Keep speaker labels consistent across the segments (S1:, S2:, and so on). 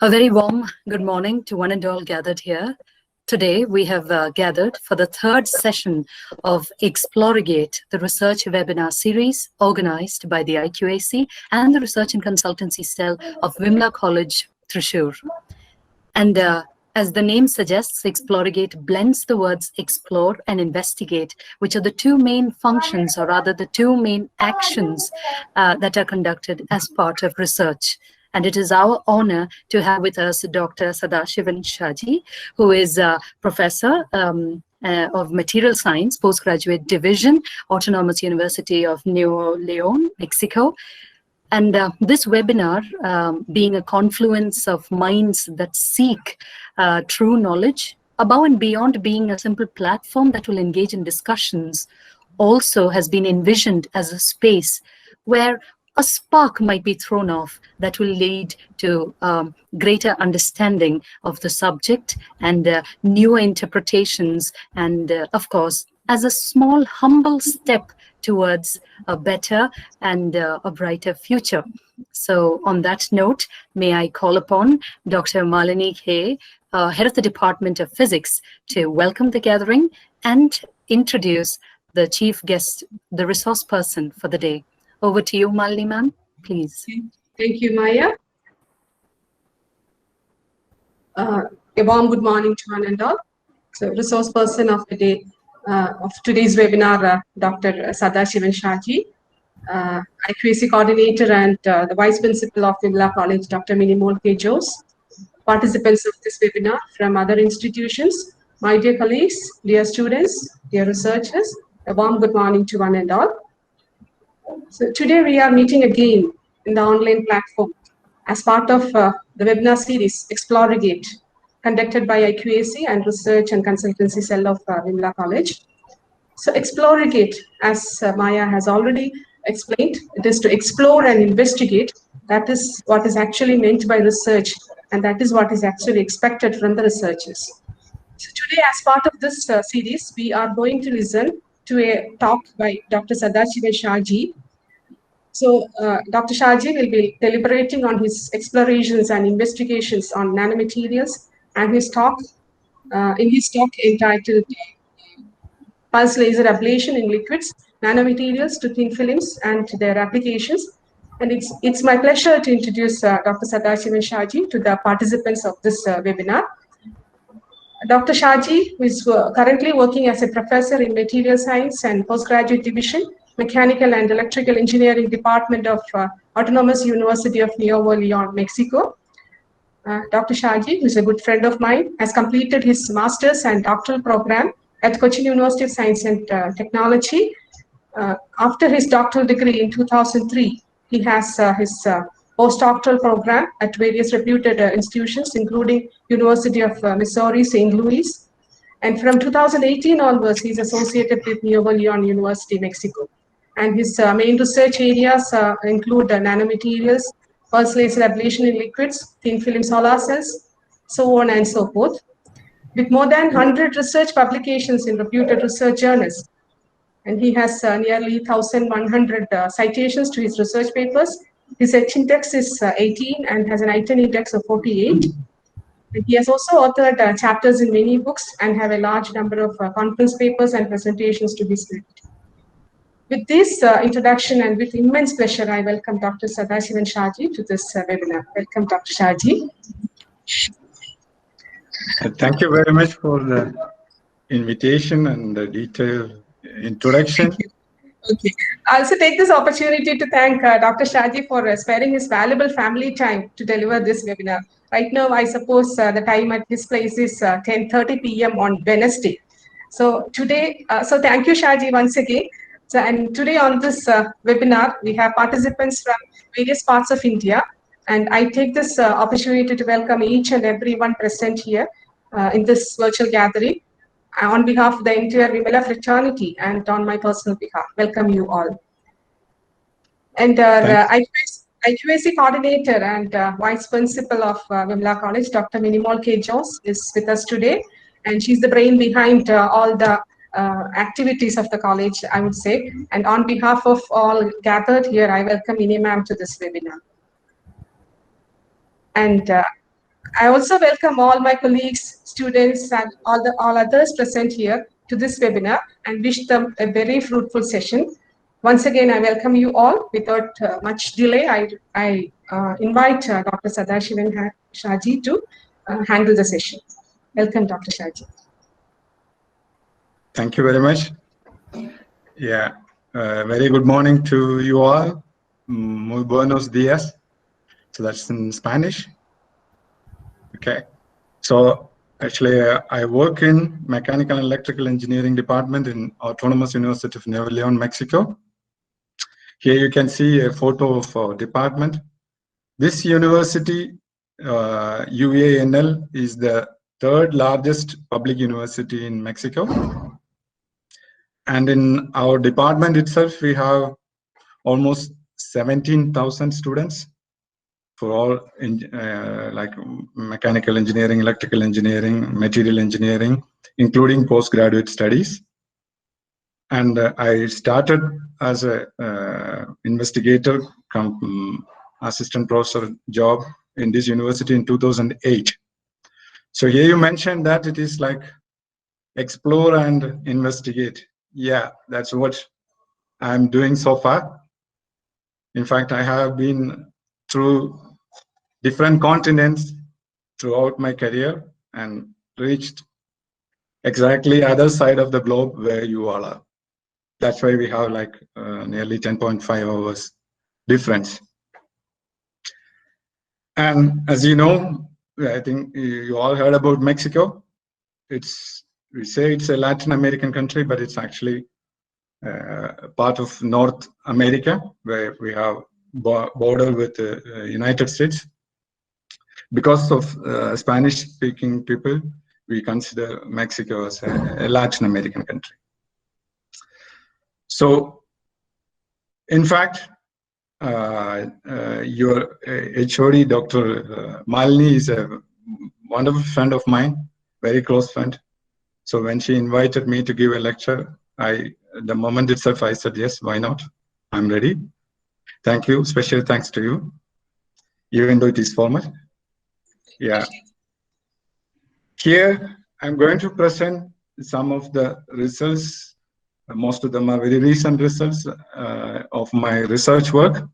S1: A very warm good morning to one and all gathered here. Today, we have gathered for the third session of Explorigate, the research webinar series organized by the IQAC and the Research and Consultancy Cell of Vimla College, Thrissur. And as the name suggests, Explorigate blends the words explore and investigate, which are the two main functions, or rather the two main actions that are conducted as part of research. And it is our honor to have with us Dr. Sadashivan Shaji, who is a professor of Material Science, Postgraduate Division, Autonomous University of Nuevo León, Mexico. And this webinar, being a confluence of minds that seek true knowledge, above and beyond being a simple platform that will engage in discussions, also has been envisioned as a space where a spark might be thrown off that will lead to greater understanding of the subject and newer interpretations, and of course, as a small, humble step towards a better and a brighter future. So on that note, may I call upon Dr. Malini K, Head of the Department of Physics, to welcome the gathering and introduce the chief guest, the resource person for the day. Over to you, Malini ma'am, please.
S2: Thank you, Maya. A warm good morning to one and all. So, resource person of the day, of today's webinar, Dr. Sadashivan Shaji, IQAC coordinator and the vice principal of Vimla College, Dr. Minimol K. Jose, participants of this webinar from other institutions, my dear colleagues, dear students, dear researchers, a warm good morning to one and all. So today we are meeting again in the online platform as part of the webinar series Explorigate, conducted by IQAC and Research and Consultancy Cell of Vimla College. So Explorigate, as Maya has already explained, it is to explore and investigate. That is what is actually meant by research, and that is what is actually expected from the researchers. So today, as part of this series, we are going to listen to a talk by Dr. Sadashivan Shaji. So Dr. Shaji will be deliberating on his explorations and investigations on nanomaterials, and his talk, entitled Pulse Laser Ablation in Liquids, Nanomaterials to Thin Films and Their Applications. And it's my pleasure to introduce Dr. Sadashivan Shaji to the participants of this webinar. Dr. Shaji is currently working as a professor in Material Science and Postgraduate Division, Mechanical and Electrical Engineering Department of Autonomous University of Nuevo León, Mexico. Dr. Shaji, who is a good friend of mine, has completed his master's and doctoral program at Cochin University of Science and Technology. After his doctoral degree in 2003, he has his postdoctoral program at various reputed institutions, including University of Missouri, St. Louis. And from 2018 onwards, he's associated with Nuevo León University, Mexico. And his main research areas include nanomaterials, pulse laser ablation in liquids, thin film solar cells, so on and so forth. With more than 100 research publications in reputed research journals, and he has nearly 1,100 citations to his research papers. His H index is 18 and has an ITEN index of 48. And he has also authored chapters in many books and have a large number of conference papers and presentations to his credit. With this introduction and with immense pleasure, I welcome Dr. Sadashivan Shaji to this webinar. Welcome, Dr. Shaji.
S3: Thank you very much for the invitation and the detailed introduction.
S2: Okay. I also take this opportunity to thank Dr. Shaji for sparing his valuable family time to deliver this webinar. Right now, I suppose the time at his place is 10:30 p.m. on Wednesday. So today, so thank you, Shaji, once again. So, and today on this webinar, we have participants from various parts of India. And I take this opportunity to welcome each and everyone present here in this virtual gathering. On behalf of the entire Vimla fraternity and on my personal behalf, welcome you all. And the IQAC coordinator and vice principal of Vimla College, Dr. Minimol K. Jose, is with us today. And she's the brain behind all the activities of the college, I would say. And on behalf of all gathered here, I welcome Mini ma'am to this webinar. And I also welcome all my colleagues, students, and all others present here to this webinar and wish them a very fruitful session. Once again, I welcome you all. Without much delay, I invite Dr. Sadashivan Shaji to handle the session. Welcome, Dr. Shaji.
S3: Thank you very much. Yeah, very good morning to you all. Muy buenos días. So that's in Spanish. Okay. So actually, I work in Mechanical and Electrical Engineering Department in Autonomous University of Nuevo León, Mexico. Here you can see a photo of our department. This university, UANL, is the third largest public university in Mexico. And in our department itself, we have almost 17,000 students for all like mechanical engineering, electrical engineering, material engineering, including postgraduate studies. And I started as a investigator, assistant professor job in this university in 2008. So here you mentioned that it is like explore and investigate. Yeah, that's what I'm doing so far. In fact, I have been through different continents throughout my career and reached exactly other side of the globe where you all are. That's why we have like nearly 10.5 hours difference. And as you know, I think you all heard about Mexico. We say it's a Latin American country, but it's actually part of North America, where we have border with the United States. Because of Spanish-speaking people, we consider Mexico as a Latin American country. So, in fact, your HOD, Dr. Malini, is a wonderful friend of mine, very close friend. So when she invited me to give a lecture, the moment itself, I said, yes, why not? I'm ready. Thank you. Special thanks to you, even though it is formal. Yeah. Here, I'm going to present some of the results. Most of them are very recent results of my research work.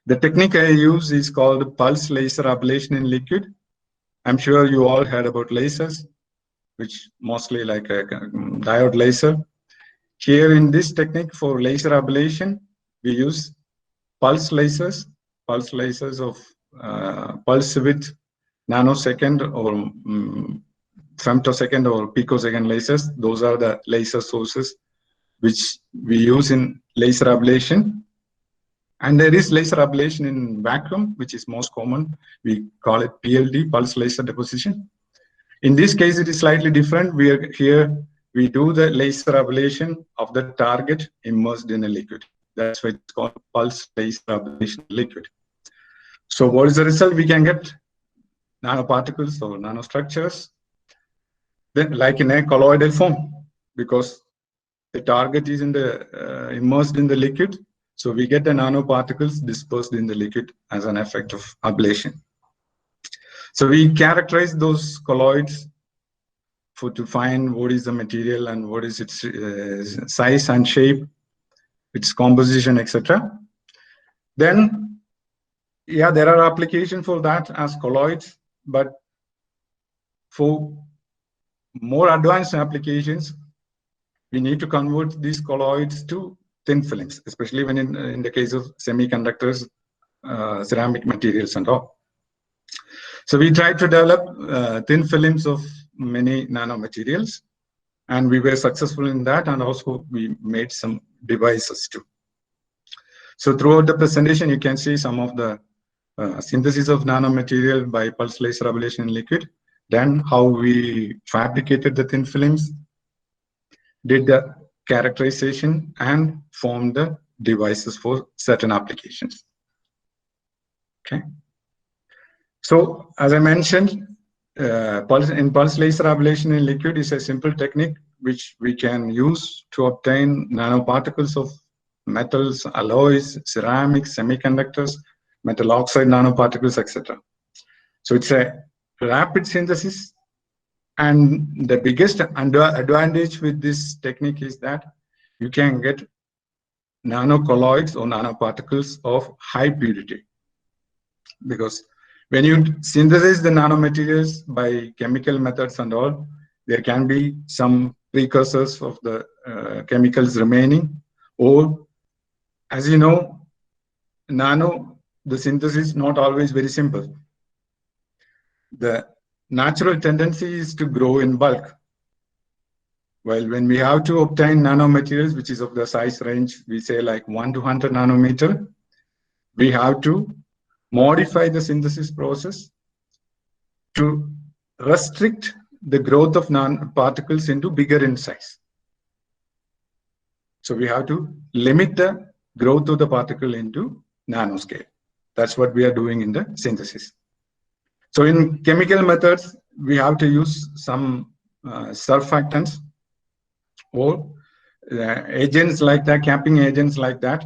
S3: The technique I use is called pulse laser ablation in liquid. I'm sure you all heard about lasers, which mostly like a diode laser. Here in this technique for laser ablation, we use pulse lasers of pulse width nanosecond or femtosecond or picosecond lasers. Those are the laser sources which we use in laser ablation. And there is laser ablation in vacuum, which is most common. We call it PLD, pulse laser deposition. In this case, it is slightly different. We do the laser ablation of the target immersed in a liquid. That's why it's called pulse laser ablation liquid. So what is the result? We can get nanoparticles or nanostructures, then like in a colloidal form, because the target is immersed in the liquid. So we get the nanoparticles dispersed in the liquid as an effect of ablation. So we characterize those colloids to find what is the material and what is its size and shape, its composition, etc. Then, yeah, there are applications for that as colloids, but for more advanced applications, we need to convert these colloids to thin films, especially when in the case of semiconductors, ceramic materials and all. So we tried to develop thin films of many nanomaterials, and we were successful in that, and also we made some devices too. So throughout the presentation, you can see some of the synthesis of nanomaterial by pulse laser ablation in liquid, then how we fabricated the thin films, did the characterization, and formed the devices for certain applications. Okay. So, as I mentioned, pulse laser ablation in liquid is a simple technique which we can use to obtain nanoparticles of metals, alloys, ceramics, semiconductors, metal oxide nanoparticles, etc. So it's a rapid synthesis, and the biggest advantage with this technique is that you can get nanocolloids or nanoparticles of high purity. Because when you synthesize the nanomaterials by chemical methods and all, there can be some precursors of the chemicals remaining, or as you know, the synthesis is not always very simple. The natural tendency is to grow in bulk. Well, when we have to obtain nanomaterials, which is of the size range, we say like 1 to 100 nanometer, we have to modify the synthesis process to restrict the growth of particles into bigger in size. So we have to limit the growth of the particle into nanoscale. That's what we are doing in the synthesis. So in chemical methods, we have to use some surfactants or agents like that, capping agents like that,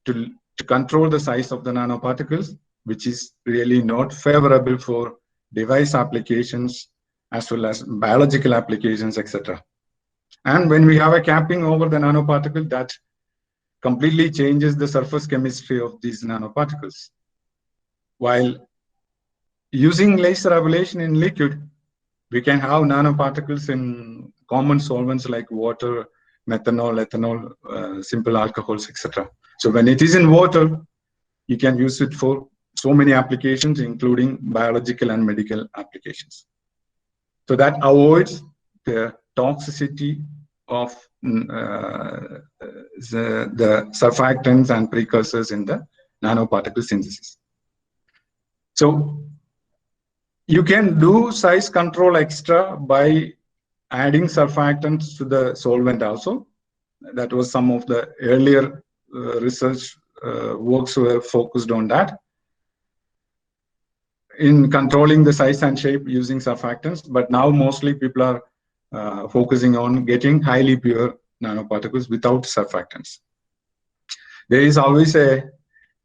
S3: to control the size of the nanoparticles, which is really not favorable for device applications as well as biological applications, etc. And when we have a capping over the nanoparticle, that completely changes the surface chemistry of these nanoparticles. While using laser ablation in liquid, we can have nanoparticles in common solvents like water, methanol, ethanol, simple alcohols, etc. So when it is in water, you can use it for so many applications, including biological and medical applications. So that avoids the toxicity of the surfactants and precursors in the nanoparticle synthesis. So you can do size control extra by adding surfactants to the solvent also. That was some of the earlier research works were focused on that, in controlling the size and shape using surfactants. But now mostly people are focusing on getting highly pure nanoparticles without surfactants. There is always a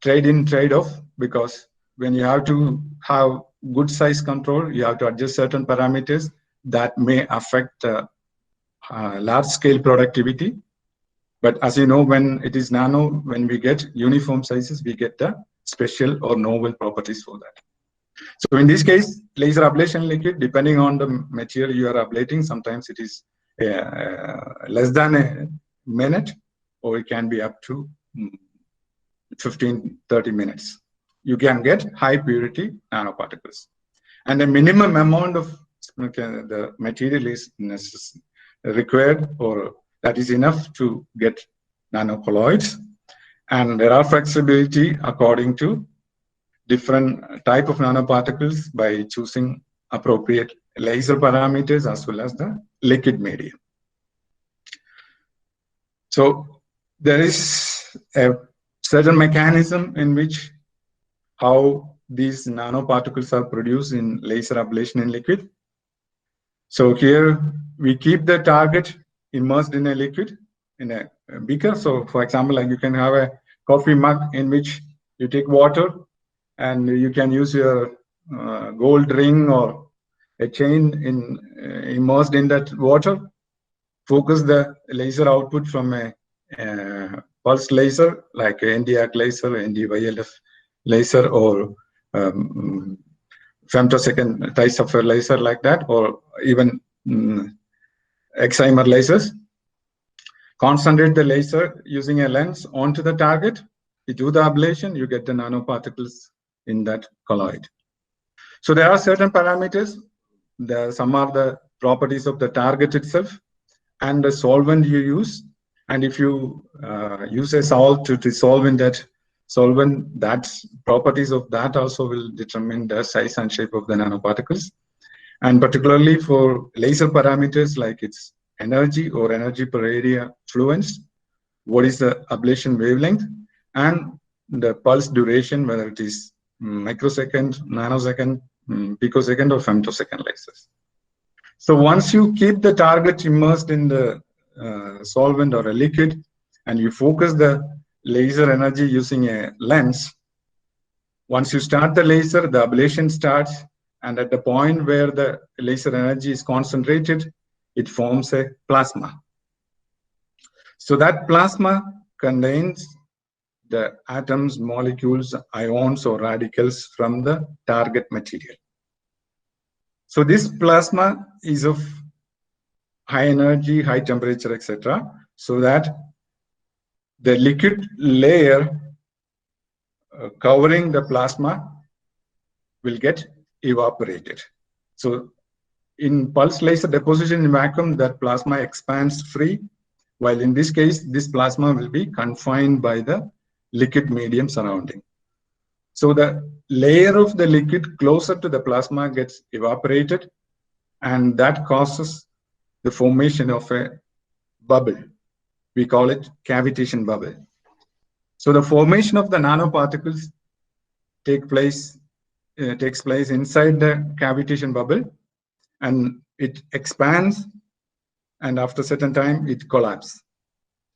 S3: trade-in, trade-off, because when you have to have good size control, you have to adjust certain parameters that may affect large-scale productivity. But as you know, when it is nano, when we get uniform sizes, we get the special or novel properties for that. So in this case, laser ablation liquid, depending on the material you are ablating, sometimes it is less than a minute, or it can be up to 15-30 minutes. You can get high purity nanoparticles. And the minimum amount of the material is required, or that is enough to get nanocolloids. And there are flexibility according to different type of nanoparticles by choosing appropriate laser parameters as well as the liquid medium. So there is a certain mechanism in which how these nanoparticles are produced in laser ablation in liquid. So here we keep the target immersed in a liquid in a beaker. So for example, like you can have a coffee mug in which you take water, and you can use your gold ring or a chain immersed in that water. Focus the laser output from a pulse laser like ND-ARC laser, ND-YLF laser, or femtosecond Tie-Sapphire laser like that, or even excimer lasers. Concentrate the laser using a lens onto the target. You do the ablation, you get the nanoparticles in that colloid. So there are certain parameters. Some are the properties of the target itself and the solvent you use. And if you use a salt to dissolve in that solvent, that properties of that also will determine the size and shape of the nanoparticles. And particularly for laser parameters like its energy or energy per area fluence, what is the ablation wavelength, and the pulse duration, whether it is microsecond, nanosecond, picosecond, or femtosecond lasers. So once you keep the target immersed in the solvent or a liquid, and you focus the laser energy using a lens, once you start the laser, the ablation starts, and at the point where the laser energy is concentrated, it forms a plasma. So that plasma contains the atoms, molecules, ions, or radicals from the target material. So this plasma is of high energy, high temperature, etc., so that the liquid layer covering the plasma will get evaporated. So in pulse laser deposition in vacuum, that plasma expands free, while in this case, this plasma will be confined by the liquid medium surrounding. So the layer of the liquid closer to the plasma gets evaporated, and that causes the formation of a bubble. We call it cavitation bubble. So the formation of the nanoparticles takes place inside the cavitation bubble, and it expands, and after a certain time it collapses.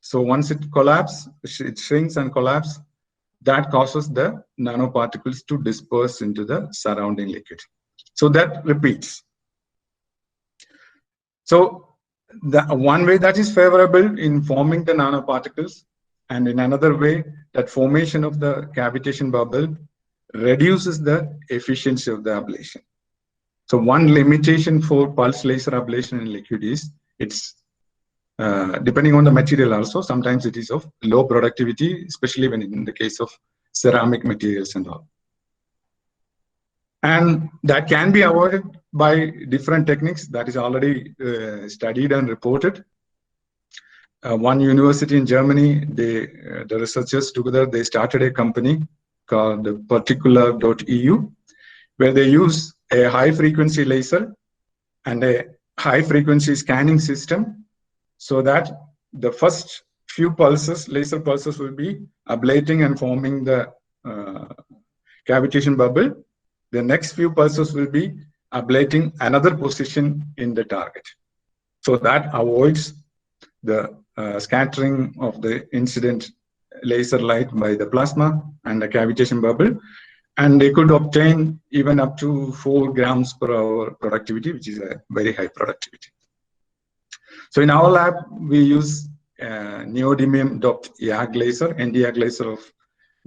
S3: So once it collapses, it shrinks and collapses, that causes the nanoparticles to disperse into the surrounding liquid. So that repeats. So the one way that is favorable in forming the nanoparticles, and in another way, that formation of the cavitation bubble reduces the efficiency of the ablation. So one limitation for pulse laser ablation in liquid is it's depending on the material also, sometimes it is of low productivity, especially when in the case of ceramic materials and all. And that can be avoided by different techniques that is already studied and reported. One university in Germany, the researchers together, they started a company called Particular.eu, where they use a high frequency laser and a high frequency scanning system, so that the first few pulses, laser pulses, will be ablating and forming the cavitation bubble. The next few pulses will be ablating another position in the target. So that avoids the scattering of the incident laser light by the plasma and the cavitation bubble. And they could obtain even up to 4 grams per hour productivity, which is a very high productivity. So in our lab, we use neodymium doped YAG laser, ND-YAG laser of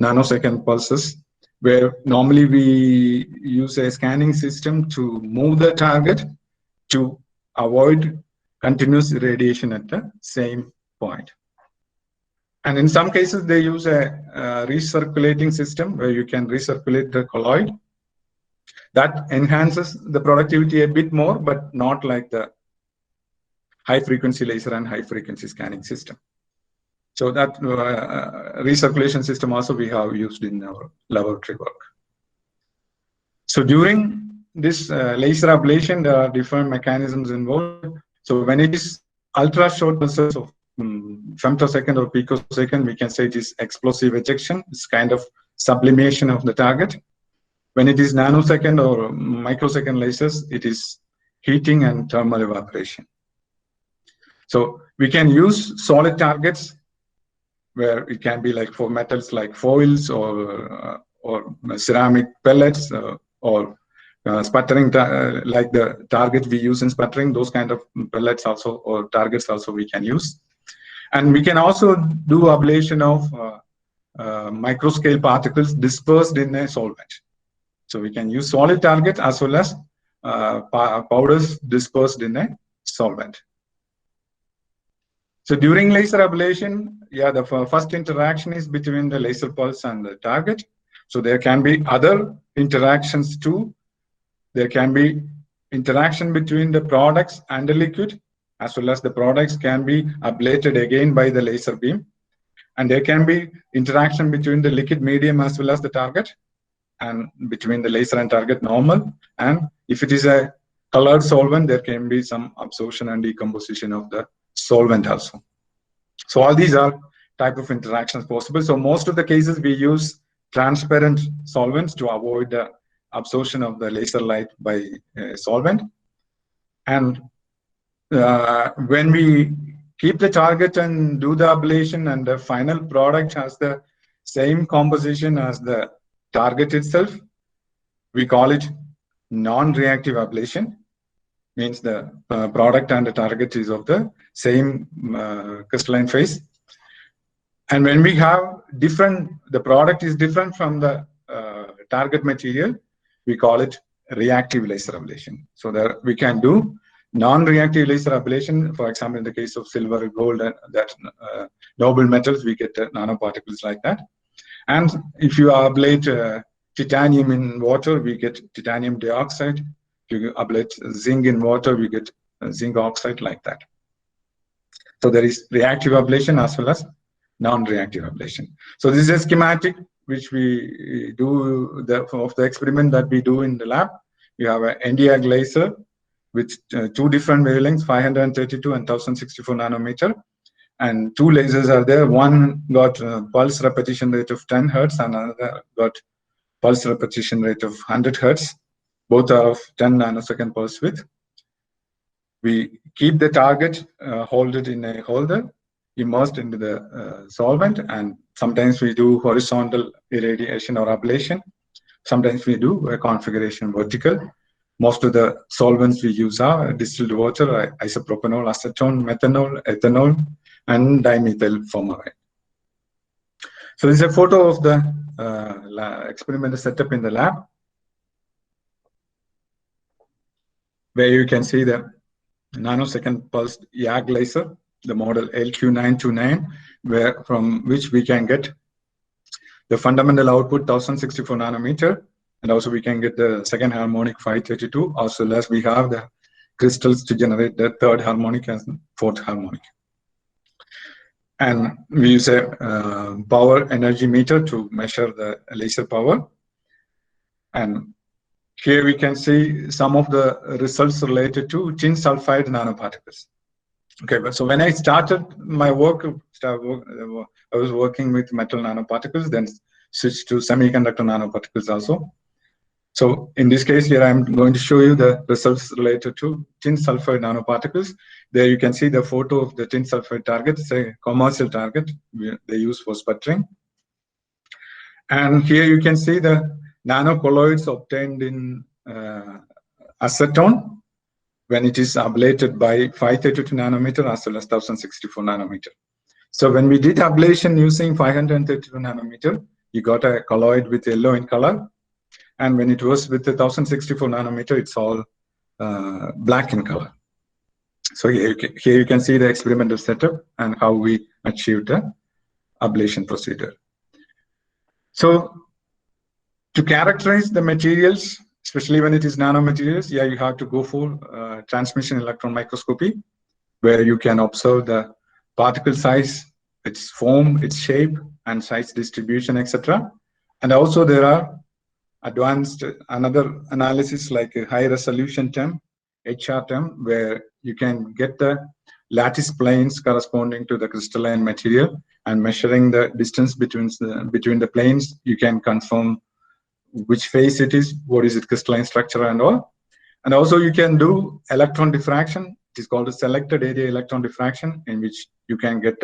S3: nanosecond pulses, where normally we use a scanning system to move the target to avoid continuous irradiation at the same point. And in some cases, they use a recirculating system where you can recirculate the colloid. That enhances the productivity a bit more, but not like the high frequency laser and high frequency scanning system. So that recirculation system also we have used in our laboratory work. So during this laser ablation, there are different mechanisms involved. So when it is ultra short pulses of femtosecond or picosecond, we can say it is explosive ejection. It's kind of sublimation of the target. When it is nanosecond or microsecond lasers, it is heating and thermal evaporation. So we can use solid targets where it can be like for metals like foils or ceramic pellets or sputtering, like the target we use in sputtering, those kind of pellets also or targets also we can use. And we can also do ablation of microscale particles dispersed in a solvent. So we can use solid targets as well as powders dispersed in a solvent. So during laser ablation, yeah, the first interaction is between the laser pulse and the target. So there can be other interactions too. There can be interaction between the products and the liquid, as well as the products can be ablated again by the laser beam. And there can be interaction between the liquid medium as well as the target, and between the laser and target normal. And if it is a colored solvent, there can be some absorption and decomposition of the solvent also. So all these are type of interactions possible. So most of the cases we use transparent solvents to avoid the absorption of the laser light by solvent. And when we keep the target and do the ablation and the final product has the same composition as the target itself, we call it non-reactive ablation, means the product and the target is of the same crystalline phase. And when we have the product is different from the target material, we call it reactive laser ablation. So that we can do non-reactive laser ablation. For example, in the case of silver, gold, and that noble metals, we get nanoparticles like that. And if you ablate titanium in water, we get titanium dioxide. If you ablate zinc in water, we get zinc oxide like that. So there is reactive ablation as well as non-reactive ablation. So this is a schematic which we do of the experiment that we do in the lab. You have an Nd:YAG laser with two different wavelengths, 532 and 1064 nanometer. And two lasers are there. One got pulse repetition rate of 10 hertz and another got pulse repetition rate of 100 hertz. Both are of 10 nanosecond pulse width. We keep the target, hold it in a holder, immersed into the solvent, and sometimes we do horizontal irradiation or ablation. Sometimes we do a configuration vertical. Most of the solvents we use are distilled water, isopropanol, acetone, methanol, ethanol, and dimethyl formaldehyde. So this is a photo of the experimental setup in the lab, where you can see the nanosecond pulsed YAG laser, the model LQ929, from which we can get the fundamental output 1064 nanometer, and also we can get the second harmonic 532, as well as we have the crystals to generate the third harmonic and fourth harmonic. And we use a power energy meter to measure the laser power. And here we can see some of the results related to tin sulfide nanoparticles. Okay, but so when I started my work, I was working with metal nanoparticles, then switched to semiconductor nanoparticles also. So in this case here, I'm going to show you the results related to tin sulfide nanoparticles. There you can see the photo of the tin sulfide target. It's a commercial target they use for sputtering. And here you can see the nanocolloids obtained in acetone when it is ablated by 532 nanometer as well as 1064 nanometer. So when we did ablation using 532 nanometer, you got a colloid with yellow in color. And when it was with the 1064 nanometer, it's all black in color. So here you can see the experimental setup and how we achieved the ablation procedure. So to characterize the materials, especially when it is nanomaterials, yeah, you have to go for transmission electron microscopy, where you can observe the particle size, its form, its shape, and size distribution, etc. And also there are advanced another analysis like a high resolution TEM, HRTEM, where you can get the lattice planes corresponding to the crystalline material, and measuring the distance between the planes, you can confirm which phase it is, what is its crystalline structure and all. And also you can do electron diffraction. It is called a selected area electron diffraction, in which you can get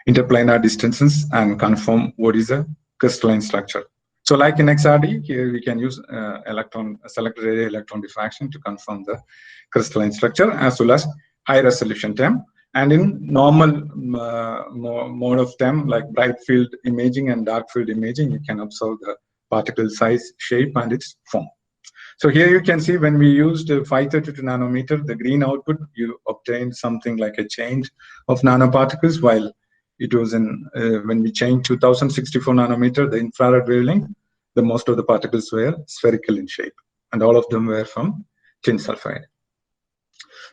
S3: interplanar distances and confirm what is a crystalline structure. So like in XRD, here we can use selected area electron diffraction to confirm the crystalline structure, as well as high resolution TEM. And in normal mode of TEM, like bright field imaging and dark field imaging, you can observe the particle size, shape, and its form. So here you can see when we used 532 nanometer, the green output, you obtained something like a change of nanoparticles, while it was when we changed to 1064 nanometer, the infrared wavelength, the most of the particles were spherical in shape, and all of them were from tin sulfide.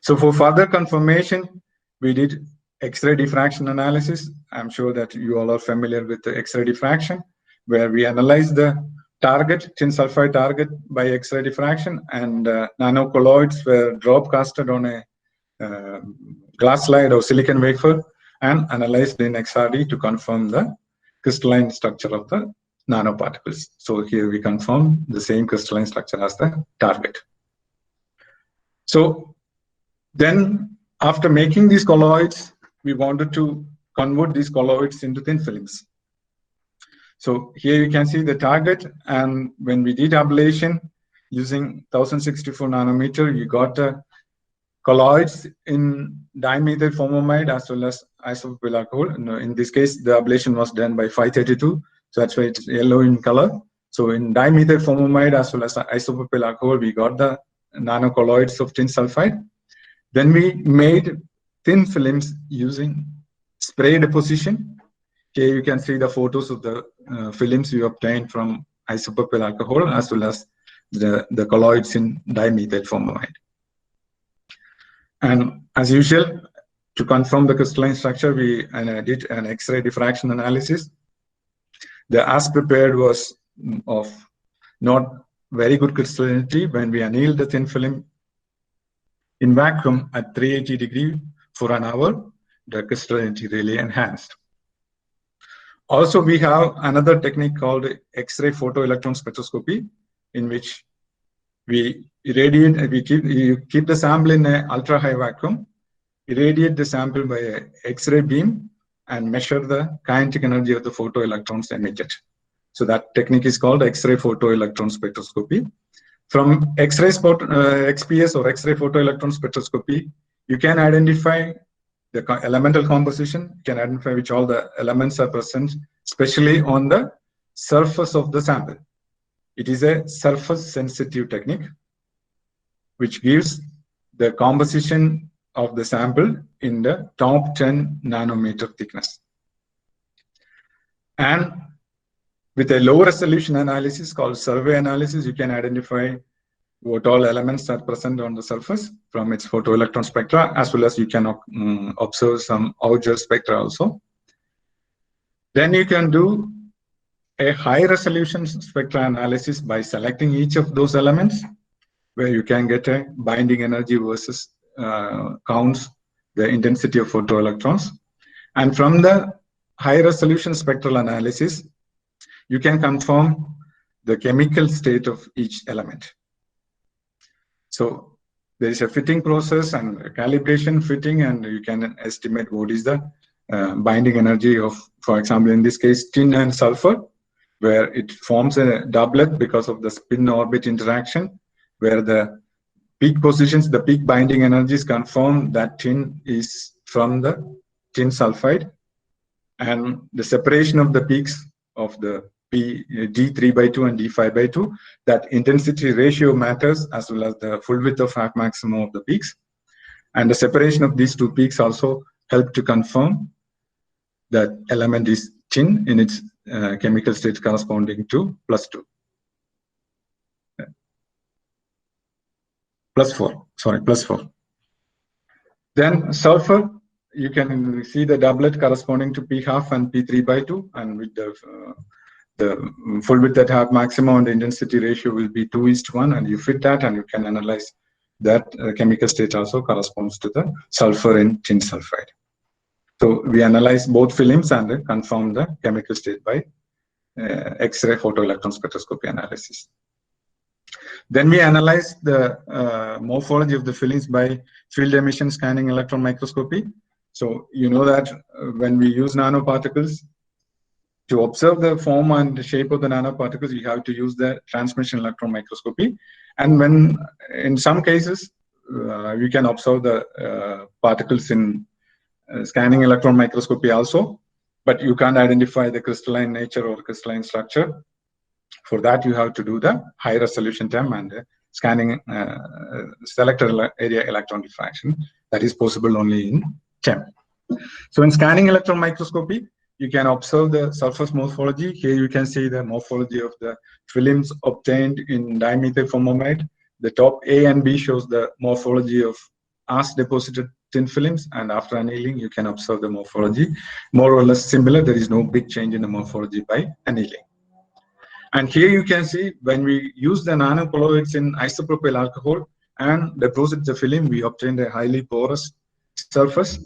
S3: So for further confirmation, we did X-ray diffraction analysis. I'm sure that you all are familiar with the X-ray diffraction, where we analyze the target, tin sulfide target, by X-ray diffraction, and nanocolloids were drop casted on a glass slide or silicon wafer and analyzed in XRD to confirm the crystalline structure of the nanoparticles. So here we confirm the same crystalline structure as the target. So then after making these colloids, we wanted to convert these colloids into thin films. So here you can see the target, and when we did ablation, using 1064 nanometer, you got the colloids in dimethyl formamide as well as isopropyl alcohol. In this case, the ablation was done by 532, so that's why it's yellow in color. So in dimethyl formamide as well as isopropyl alcohol, we got the nanocolloids of tin sulfide. Then we made thin films using spray deposition. Here you can see the photos of the films we obtained from isopropyl alcohol as well as the colloids in dimethyl formamide. And as usual, to confirm the crystalline structure, we did an X-ray diffraction analysis. The as prepared was of not very good crystallinity. When we annealed the thin film in vacuum at 380 degrees for an hour, the crystallinity really enhanced. Also, we have another technique called X-ray photoelectron spectroscopy, in which we irradiate, you keep the sample in an ultra high vacuum, irradiate the sample by an X-ray beam, and measure the kinetic energy of the photoelectrons emitted. So that technique is called X-ray photoelectron spectroscopy. From X-ray XPS or X-ray photoelectron spectroscopy, you can identify the elemental composition, you can identify which all the elements are present, especially on the surface of the sample. It is a surface sensitive technique which gives the composition of the sample in the top 10 nanometer thickness. And with a low resolution analysis called survey analysis, you can identify what all elements are present on the surface from its photoelectron spectra, as well as you can observe some Auger spectra also. Then you can do a high resolution spectra analysis by selecting each of those elements, where you can get a binding energy versus counts the intensity of photoelectrons. And from the high resolution spectral analysis, you can confirm the chemical state of each element. So there is a fitting process and a calibration fitting, and you can estimate what is the binding energy of, for example, in this case, tin and sulfur, where it forms a doublet because of the spin-orbit interaction, where the peak positions, the peak binding energies confirm that tin is from the tin sulfide, and the separation of the peaks of the D3/2 and D5/2, that intensity ratio matters, as well as the full width of half maximum of the peaks. And the separation of these two peaks also help to confirm that element is tin in its chemical state corresponding to +2. +4. Then sulfur, you can see the doublet corresponding to P half and P3/2, and with the full width at half maximum and the intensity ratio will be 2:1, and you fit that and you can analyze that chemical state also corresponds to the sulfur in tin sulfide. So we analyze both films and confirm the chemical state by X-ray photoelectron spectroscopy analysis. Then we analyze the morphology of the films by field emission scanning electron microscopy. So you know that when we use nanoparticles, to observe the form and the shape of the nanoparticles, you have to use the transmission electron microscopy. And when, in some cases, we can observe the particles in scanning electron microscopy also, but you can't identify the crystalline nature or crystalline structure. For that, you have to do the high resolution TEM and scanning selector area electron diffraction. That is possible only in TEM. So in scanning electron microscopy, you can observe the surface morphology. Here you can see the morphology of the films obtained in dimethyl formamide. The top A and B shows the morphology of as deposited thin films, and after annealing, you can observe the morphology more or less similar. There is no big change in the morphology by annealing. And here you can see when we use the nanocolloids in isopropyl alcohol and deposit the film, we obtained a highly porous surface.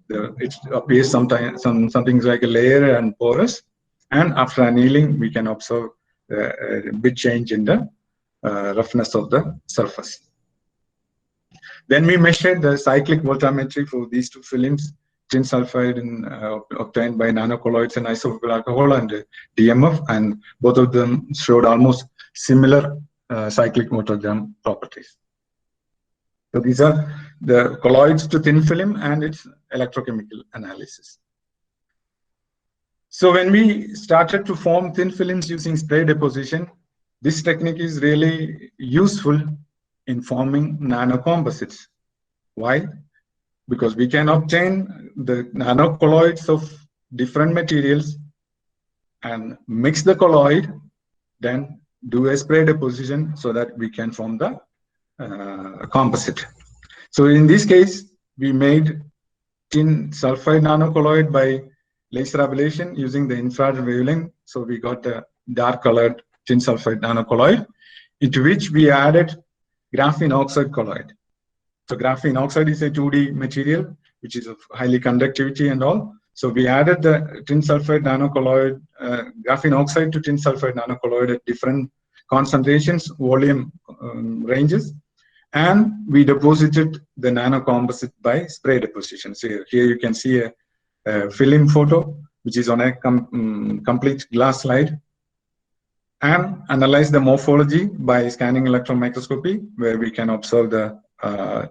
S3: It appears sometimes something like a layer and porous. And after annealing, we can observe a big change in the roughness of the surface. Then we measured the cyclic voltammetry for these two films, tin sulfide obtained by nanocolloids and isopropyl alcohol and DMF, and both of them showed almost similar cyclic motogram properties. So these are the colloids to thin film and its electrochemical analysis. So when we started to form thin films using spray deposition, this technique is really useful in forming nanocomposites. Why? Because we can obtain the nanocolloids of different materials and mix the colloid, then do a spray deposition so that we can form the composite. So in this case, we made tin sulfide nanocolloid by laser ablation using the infrared wavelength. So we got the dark colored tin sulfide nanocolloid, into which we added graphene oxide colloid. So graphene oxide is a 2D material, which is of highly conductivity and all. So we added the tin sulfide nanocolloid, graphene oxide to tin sulfide nanocolloid at different concentrations, volume ranges, and we deposited the nanocomposite by spray deposition. So here you can see a film photo, which is on a complete glass slide, and analyze the morphology by scanning electron microscopy, where we can observe the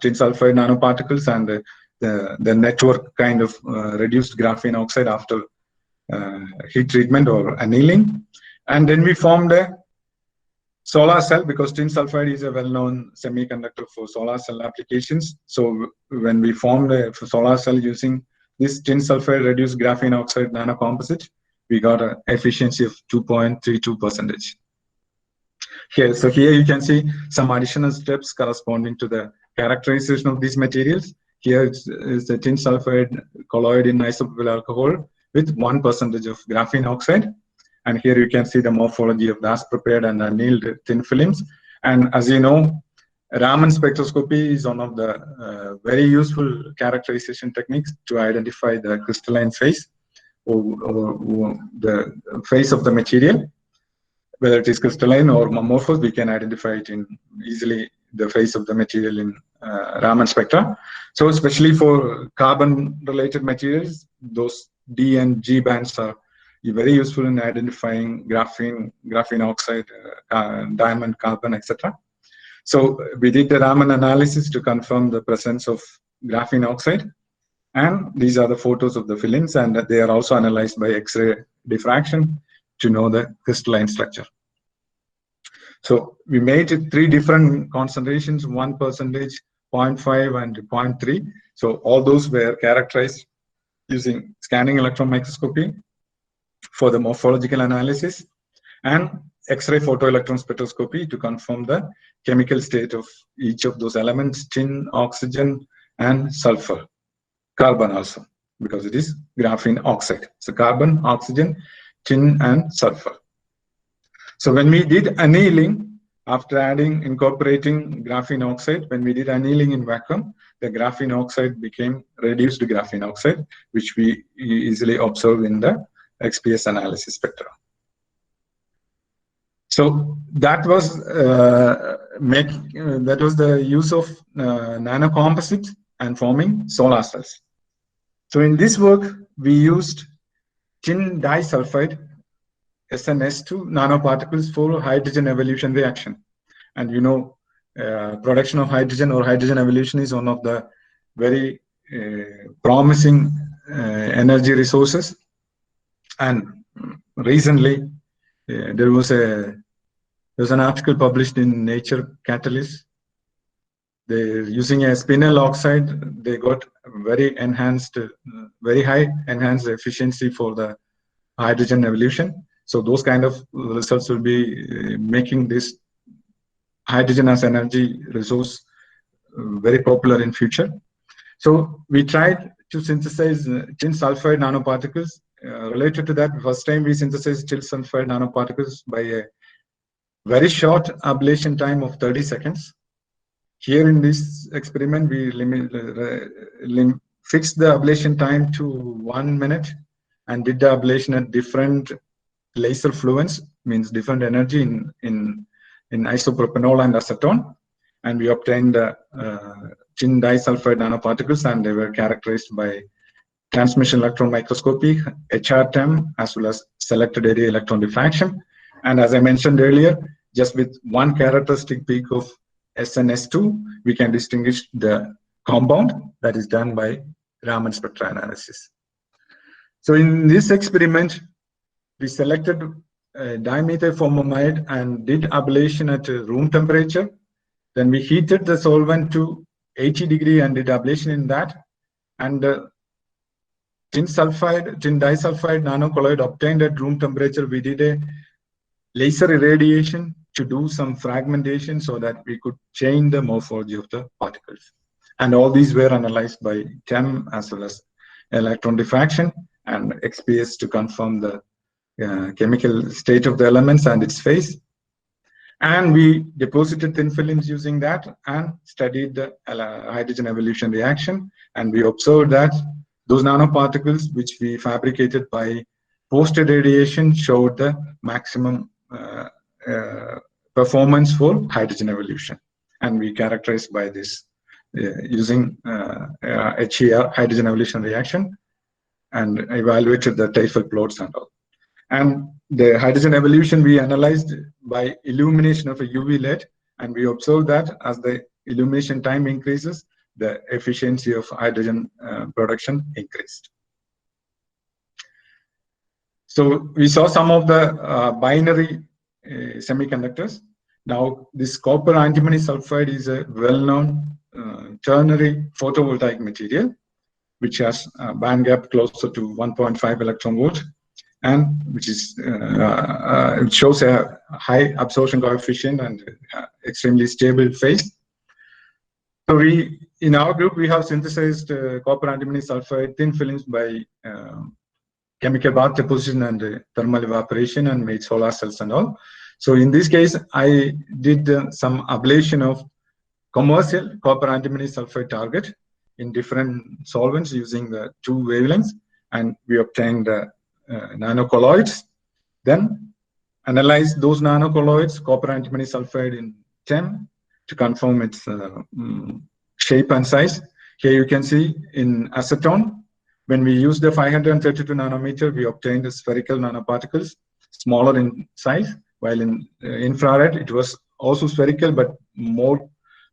S3: tin sulfide nanoparticles and the network kind of reduced graphene oxide after heat treatment or annealing. And then we formed a solar cell, because tin sulfide is a well-known semiconductor for solar cell applications. So when we formed a solar cell using this tin sulfide reduced graphene oxide nanocomposite, we got an efficiency of 2.32%. Here, so here you can see some additional steps corresponding to the characterization of these materials. Here is the tin sulfide colloid in isopropyl alcohol with 1% of graphene oxide. And here you can see the morphology of the as-prepared and annealed thin films. And as you know, Raman spectroscopy is one of the very useful characterization techniques to identify the crystalline phase or the phase of the material. Whether it is crystalline or amorphous, we can identify it in easily the phase of the material in Raman spectra. So especially for carbon-related materials, those D and G bands are very useful in identifying graphene oxide, diamond, carbon, etc. So we did the Raman analysis to confirm the presence of graphene oxide. And these are the photos of the films, and they are also analyzed by X-ray diffraction to know the crystalline structure. So we made 3 different concentrations, 1%, 0.5, and 0.3. So all those were characterized using scanning electron microscopy for the morphological analysis, and X-ray photoelectron spectroscopy to confirm the chemical state of each of those elements: tin, oxygen, and sulfur. Carbon also, because it is graphene oxide. So carbon, oxygen, tin, and sulfur. So when we did annealing, after incorporating graphene oxide, when we did annealing in vacuum, the graphene oxide became reduced graphene oxide, which we easily observe in the XPS analysis spectra. So that was the use of nanocomposite and forming solar cells. So in this work, we used tin disulfide SnS2 nanoparticles for hydrogen evolution reaction. And you know, production of hydrogen or hydrogen evolution is one of the very promising energy resources. And recently, there was an article published in Nature Catalyst. They're using a spinel oxide. They got very high enhanced efficiency for the hydrogen evolution. So those kind of results will be making this hydrogen as energy resource very popular in future. So we tried to synthesize tin sulfide nanoparticles. Related to that, first time we synthesized tin sulfide nanoparticles by a very short ablation time of 30 seconds. Here in this experiment, we fixed the ablation time to 1 minute and did the ablation at different laser fluence, means different energy in isopropanol and acetone. And we obtained the tin disulfide nanoparticles, and they were characterized by transmission electron microscopy, HRTEM, as well as selected area electron diffraction. And as I mentioned earlier, just with one characteristic peak of SNS2, we can distinguish the compound that is done by Raman spectra analysis. So in this experiment, we selected dimethyl formamide and did ablation at room temperature. Then we heated the solvent to 80 degrees and did ablation in that. And tin disulfide nanocolloid obtained at room temperature, we did a laser irradiation to do some fragmentation so that we could change the morphology of the particles. And all these were analyzed by TEM as well as electron diffraction and XPS to confirm the chemical state of the elements and its phase. And we deposited thin films using that and studied the hydrogen evolution reaction. And we observed that those nanoparticles which we fabricated by post-irradiation showed the maximum performance for hydrogen evolution. And we characterized by this using HER, hydrogen evolution reaction, and evaluated the Teiffel plots and all. And the hydrogen evolution we analyzed by illumination of a UV LED, and we observed that as the illumination time increases, the efficiency of hydrogen production increased. So we saw some of the binary semiconductors. Now this copper antimony sulfide is a well-known ternary photovoltaic material, which has a band gap closer to 1.5 electron volt, and which is it shows a high absorption coefficient and extremely stable phase. So in our group, we have synthesized copper antimony sulfide thin films by chemical bath deposition and thermal evaporation and made solar cells and all. So in this case, I did some ablation of commercial copper antimony sulfide target in different solvents using the 2 wavelengths, and we obtained nanocolloids. Then analyzed those nanocolloids, copper antimony sulfide in TEM, to confirm its shape and size. Here you can see in acetone, when we used the 532 nanometer, we obtained the spherical nanoparticles, smaller in size, while in infrared, it was also spherical, but more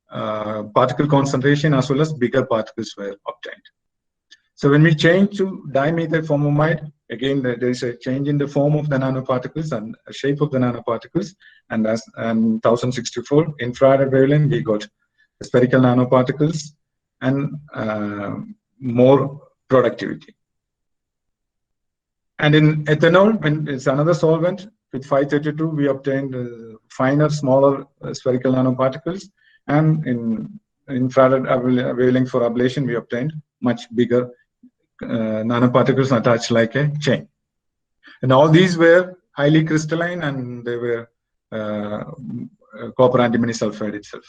S3: particle concentration as well as bigger particles were obtained. So when we change to dimethyl formamide, again, there is a change in the form of the nanoparticles and shape of the nanoparticles. And as 1064 infrared wavelength, we got spherical nanoparticles and more productivity. And in ethanol, when it's another solvent, with 532, we obtained finer, smaller spherical nanoparticles. And in infrared wavelength for ablation, we obtained much bigger nanoparticles attached like a chain. And all these were highly crystalline, and they were copper antimony sulfide itself.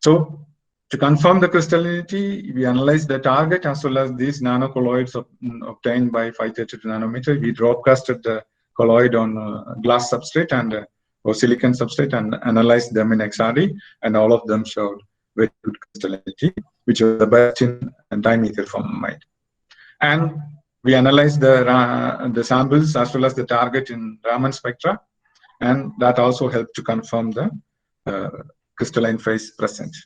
S3: So to confirm the crystallinity, we analyzed the target as well as these nanocolloids obtained by 532 nanometer. We drop casted the colloid on glass substrate and or silicon substrate and analyzed them in XRD, and all of them showed very good crystallinity, which was the best in dimethyl formamide. And we analyzed the samples as well as the target in Raman spectra, and that also helped to confirm the crystalline phase present.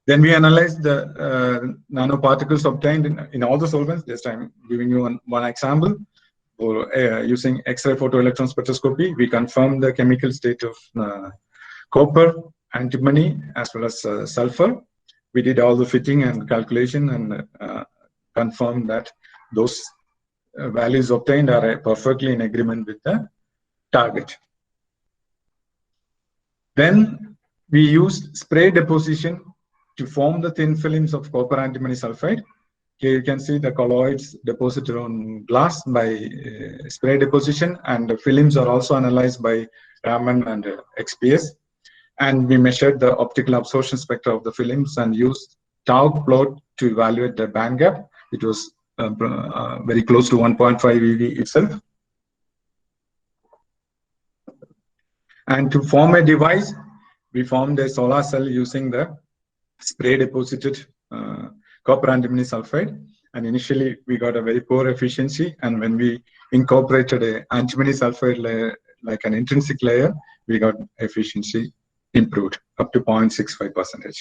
S3: Then we analyzed the nanoparticles obtained in all the solvents. Just I'm giving you one example. For using X-ray photoelectron spectroscopy, we confirmed the chemical state of copper, antimony, as well as sulfur. We did all the fitting and calculation and confirmed that those values obtained are perfectly in agreement with the target. Then we used spray deposition to form the thin films of copper antimony sulfide. Here you can see the colloids deposited on glass by spray deposition, and the films are also analyzed by Raman and XPS. And we measured the optical absorption spectra of the films and used tau plot to evaluate the band gap. It was very close to 1.5 eV itself. And to form a device, we formed a solar cell using the spray deposited copper antimony sulfide, and initially we got a very poor efficiency, and when we incorporated a antimony sulfide like an intrinsic layer, we got efficiency improved up to 0.65%.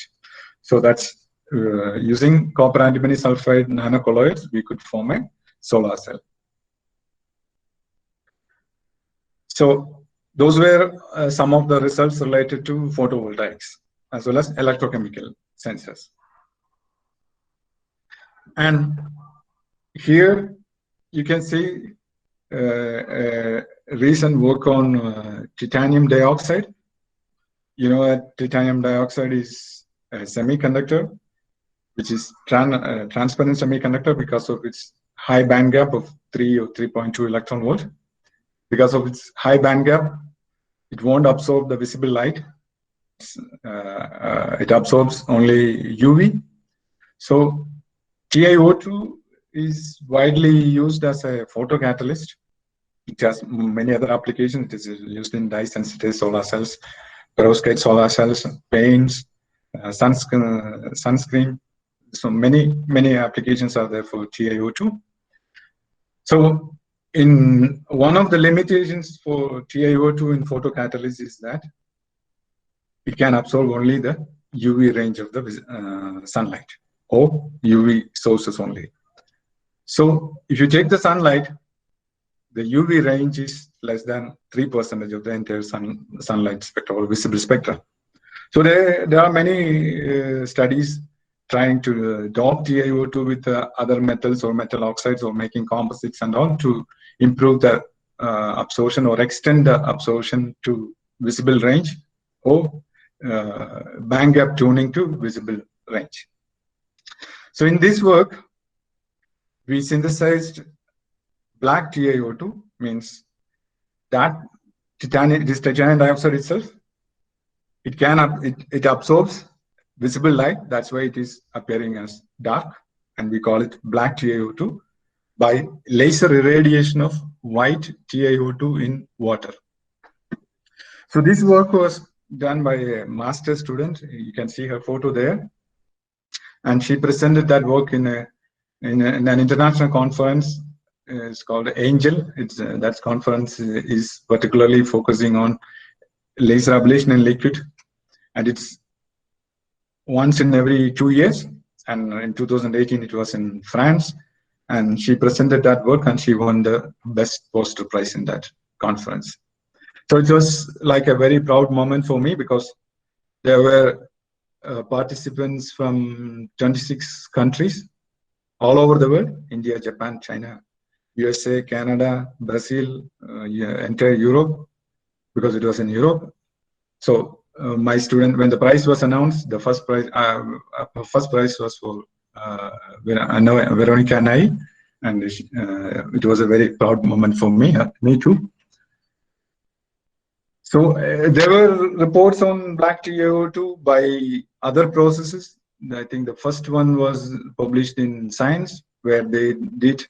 S3: So that's using copper antimony sulfide nanocolloids, we could form a solar cell. So those were some of the results related to photovoltaics as well as electrochemical sensors. And here you can see recent work on titanium dioxide. You know that titanium dioxide is a semiconductor, which is transparent semiconductor because of its high band gap of 3 or 3.2 electron volt. Because of its high band gap, it won't absorb the visible light. It absorbs only UV. So TiO2 is widely used as a photocatalyst. It has many other applications. It is used in dye-sensitive solar cells, perovskite solar cells, paints, sunscreen. So many applications are there for TiO2. So in one of the limitations for TiO2 in photocatalysis is that it can absorb only the UV range of the sunlight or UV sources only. So if you take the sunlight, the UV range is less than 3% of the entire sunlight spectrum or visible spectrum. So there are many studies trying to dope TiO2 with other metals or metal oxides or making composites and all to improve the absorption or extend the absorption to visible range or band gap tuning to visible range. So in this work, we synthesized black TiO2, means that this titanium dioxide itself, it absorbs visible light. That's why it is appearing as dark, and we call it black TiO2 by laser irradiation of white TiO2 in water. So this work was done by a master student. You can see her photo there, and she presented that work in an international conference. It's called Angel. That conference is particularly focusing on laser ablation in liquid, and it's once in every 2 years. And in 2018, it was in France, and she presented that work, and she won the best poster prize in that conference. So it was like a very proud moment for me because there were participants from 26 countries all over the world: India, Japan, China, USA, Canada, Brazil, entire Europe, because it was in Europe. So my student, when the prize was announced, the first prize was for Veronica Nai, and it was a very proud moment for me too. So there were reports on black TiO2 by other processes. I think the first one was published in Science, where they did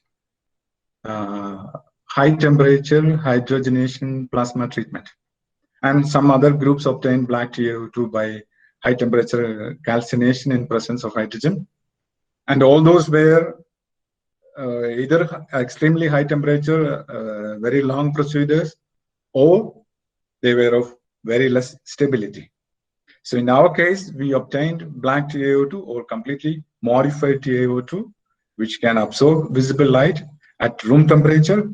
S3: high temperature hydrogenation plasma treatment. And some other groups obtained black TiO2 by high temperature calcination in presence of hydrogen. And all those were either extremely high temperature, very long procedures, or they were of very less stability. So in our case, we obtained black TiO2 or completely modified TiO2, which can absorb visible light at room temperature,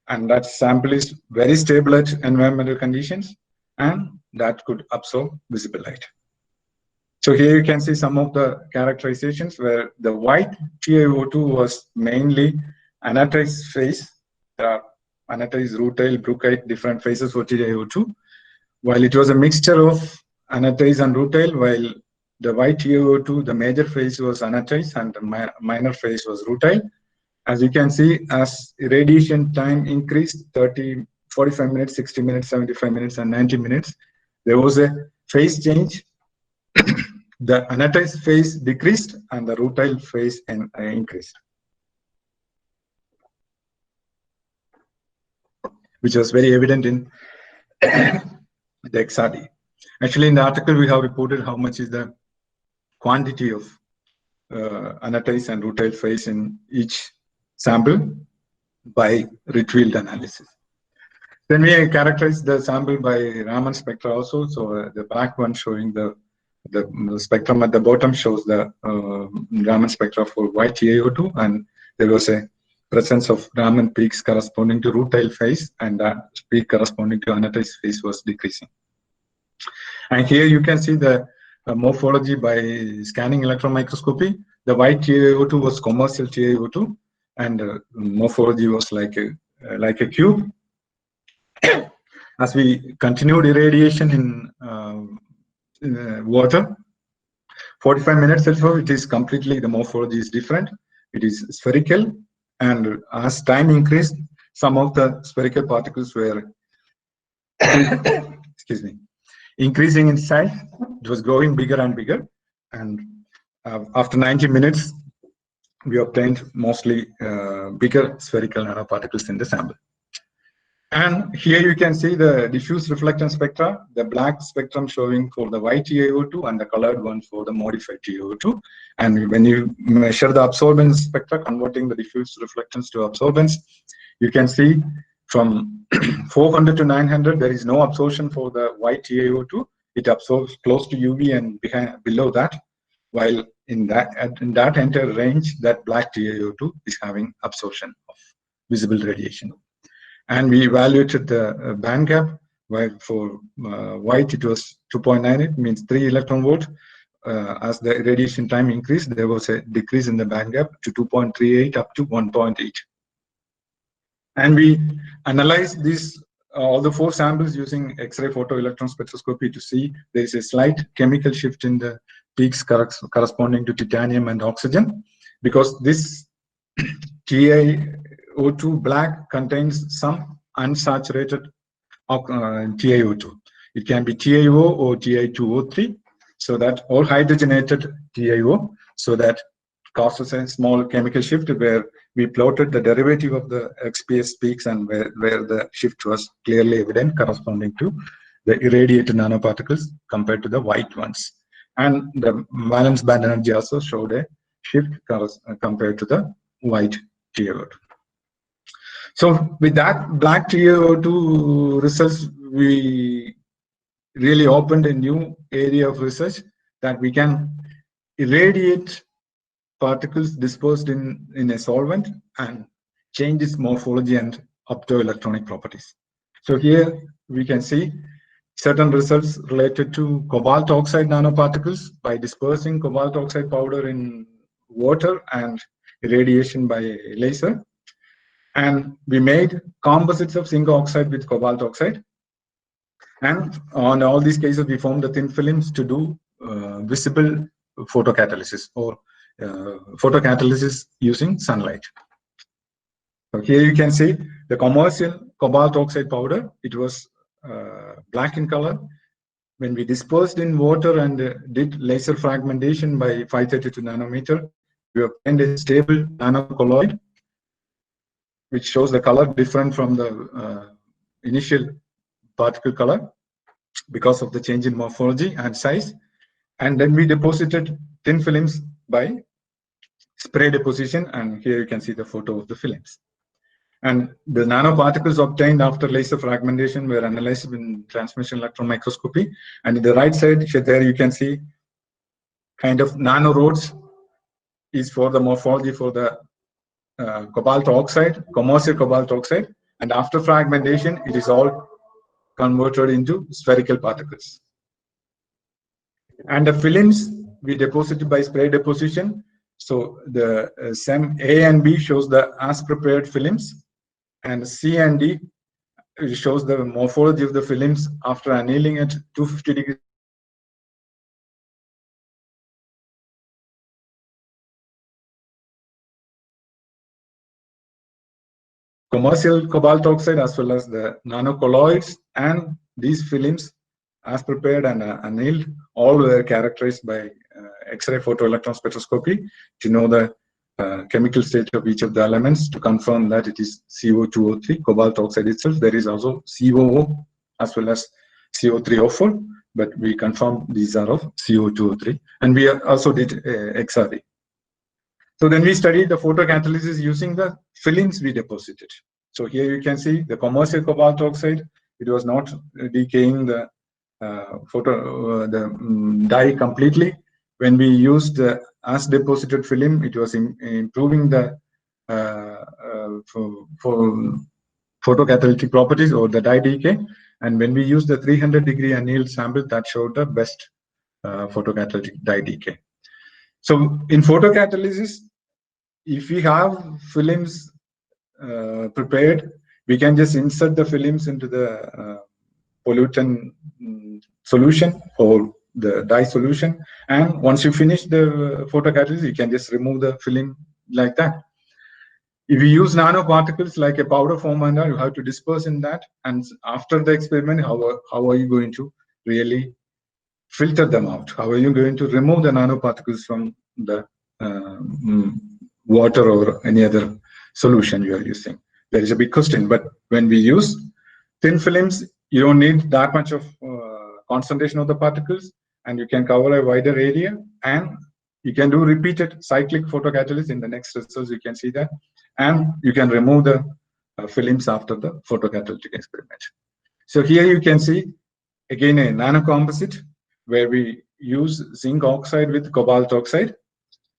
S3: and that sample is very stable at environmental conditions, and that could absorb visible light. So here you can see some of the characterizations where the white TiO2 was mainly anatase phase. There are anatase, rutile, bruchite, different phases for TiO2. While it was a mixture of anatase and rutile, while the white TiO2, the major phase was anatase and the minor phase was rutile. As you can see, as irradiation time increased, 30, 45 minutes, 60 minutes, 75 minutes, and 90 minutes, there was a phase change. The anatase phase decreased and the rutile phase increased, which was very evident in the XRD. Actually, in the article, we have reported how much is the quantity of anatase and rutile phase in each sample by Ritfield analysis. Then we characterize the sample by Raman spectra also. So the black one showing the spectrum at the bottom shows the Raman spectra for white TiO2, and there was a presence of Raman peaks corresponding to rutile phase, and that peak corresponding to anatase phase was decreasing. And here you can see the morphology by scanning electron microscopy. The white TiO2 was commercial TiO2, and morphology was like a cube. As we continued irradiation in water, 45 minutes or so, it is completely, the morphology is different. It is spherical, and as time increased, some of the spherical particles were excuse me, increasing in size. It was growing bigger and bigger, and after 90 minutes, we obtained mostly bigger spherical nanoparticles in the sample. And here you can see the diffuse reflectance spectra, the black spectrum showing for the white TiO2 and the colored one for the modified TiO2. And when you measure the absorbance spectra, converting the diffuse reflectance to absorbance, you can see from 400 to 900, there is no absorption for the white TiO2. It absorbs close to UV and below that, while in that entire range, that black TiO2 is having absorption of visible radiation. And we evaluated the band gap, where for white it was 2.98, means 3 electron volt. As the radiation time increased, there was a decrease in the band gap to 2.38 up to 1.8. And we analyzed these all the 4 samples using X-ray photoelectron spectroscopy to see there is a slight chemical shift in the peaks corresponding to titanium and oxygen, because this TiO2 black contains some unsaturated TiO2. It can be TiO or Ti2O3, so that, or hydrogenated TiO, so that causes a small chemical shift, where we plotted the derivative of the XPS peaks and where the shift was clearly evident, corresponding to the irradiated nanoparticles compared to the white ones. And the valence band energy also showed a shift compared to the white TiO2. So with that black TiO2 results, we really opened a new area of research, that we can irradiate particles dispersed in a solvent and change its morphology and optoelectronic properties. So here we can see certain results related to cobalt oxide nanoparticles by dispersing cobalt oxide powder in water and irradiation by laser. And we made composites of zinc oxide with cobalt oxide. And on all these cases, we formed the thin films to do visible photocatalysis, or photocatalysis using sunlight. So here you can see the commercial cobalt oxide powder. It was black in color. When we dispersed in water and did laser fragmentation by 532 nanometer, we obtained a stable nanocolloid, which shows the color different from the initial particle color because of the change in morphology and size. And then we deposited thin films by spray deposition, and here you can see the photo of the films. And the nanoparticles obtained after laser fragmentation were analyzed in transmission electron microscopy. And in the right side, there you can see kind of nanorods is for the morphology for the cobalt oxide, commercial cobalt oxide. And after fragmentation, it is all converted into spherical particles. And the films we deposited by spray deposition. So the SEM A and B shows the as prepared films, and C and D shows the morphology of the films after annealing at 250 degrees. Commercial cobalt oxide as well as the nanocolloids, and these films as prepared and annealed, all were characterized by X-ray photoelectron spectroscopy to know the chemical state of each of the elements, to confirm that it is CO2O3, cobalt oxide itself. There is also COO as well as CO3O4, but we confirmed these are of CO2O3. And we also did XRD. So then we studied the photocatalysis using the films we deposited. So here you can see the commercial cobalt oxide. It was not decaying the dye completely. When we used the as deposited film, it was improving the for photocatalytic properties or the dye decay. And when we use the 300-degree annealed sample, that showed the best photocatalytic dye decay. So in photocatalysis, if we have films prepared, we can just insert the films into the pollutant solution or the dye solution. And once you finish the photocatalysis, you can just remove the film like that. If you use nanoparticles like a powder form, you have to disperse in that. And after the experiment, how are you going to really filter them out? How are you going to remove the nanoparticles from the water or any other solution you are using? There is a big question. But when we use thin films, you don't need that much of concentration of the particles, and you can cover a wider area, and you can do repeated cyclic photocatalysis. In the next results, you can see that, and you can remove the films after the photocatalytic experiment. So here you can see again a nanocomposite where we use zinc oxide with cobalt oxide.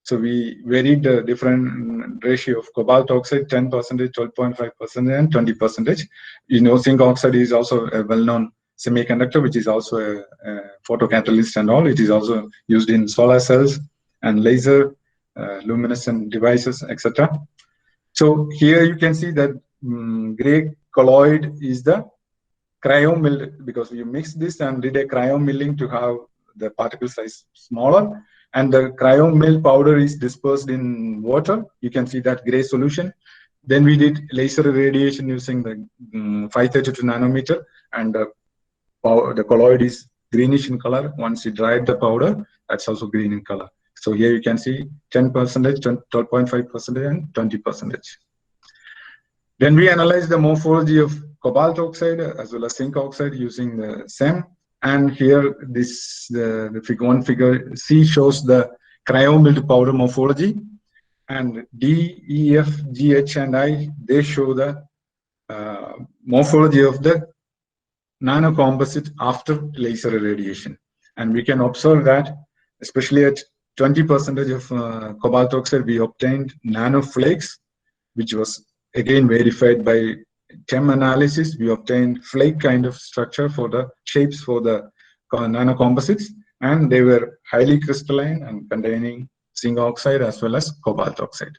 S3: So we varied the different ratio of cobalt oxide, 10%, 12.5%, and 20%. You know, zinc oxide is also a well-known semiconductor, which is also a photocatalyst and all. It is also used in solar cells and laser, luminescent devices, etc. So here you can see that gray colloid is the cryo-milled, because we mixed this and did a cryo-milling to have the particle size smaller, and the cryo-milled powder is dispersed in water. You can see that gray solution. Then we did laser irradiation using the 532 nanometer, and the colloid is greenish in color. Once you dried the powder, that's also green in color. So here you can see 10%, 12.5%, and 20%. Then we analyzed the morphology of cobalt oxide as well as zinc oxide using the SEM. And here, the figure C shows the cryo-milled powder morphology, and D, E, F, G, H, and I, they show the morphology of the nanocomposite after laser irradiation. And we can observe that, especially at 20% of cobalt oxide, we obtained nanoflakes, which was again verified by chem analysis. We obtained flake kind of structure for the shapes for the nanocomposites, and they were highly crystalline and containing zinc oxide as well as cobalt oxide.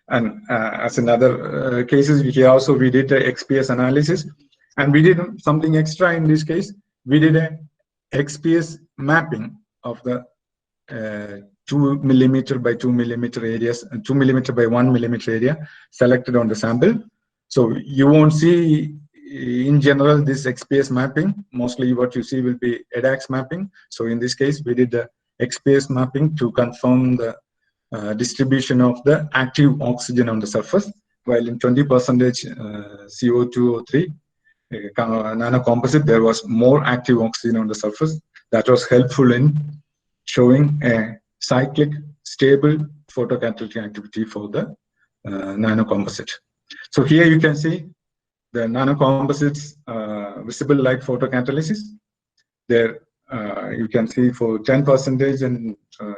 S3: And as in other cases, we did the XPS analysis, and we did something extra in this case. We did a XPS mapping of the 2 millimeter by 2 millimeter areas, 2 millimeter by 1 millimeter area selected on the sample. So you won't see in general this XPS mapping. Mostly what you see will be EDAX mapping. So in this case, we did the XPS mapping to confirm the distribution of the active oxygen on the surface, while in 20% CO2 or 3 nanocomposite, there was more active oxygen on the surface. That was helpful in showing a cyclic, stable photocatalytic activity for the nanocomposite. So here you can see the nanocomposites visible light photocatalysis. There you can see for 10% and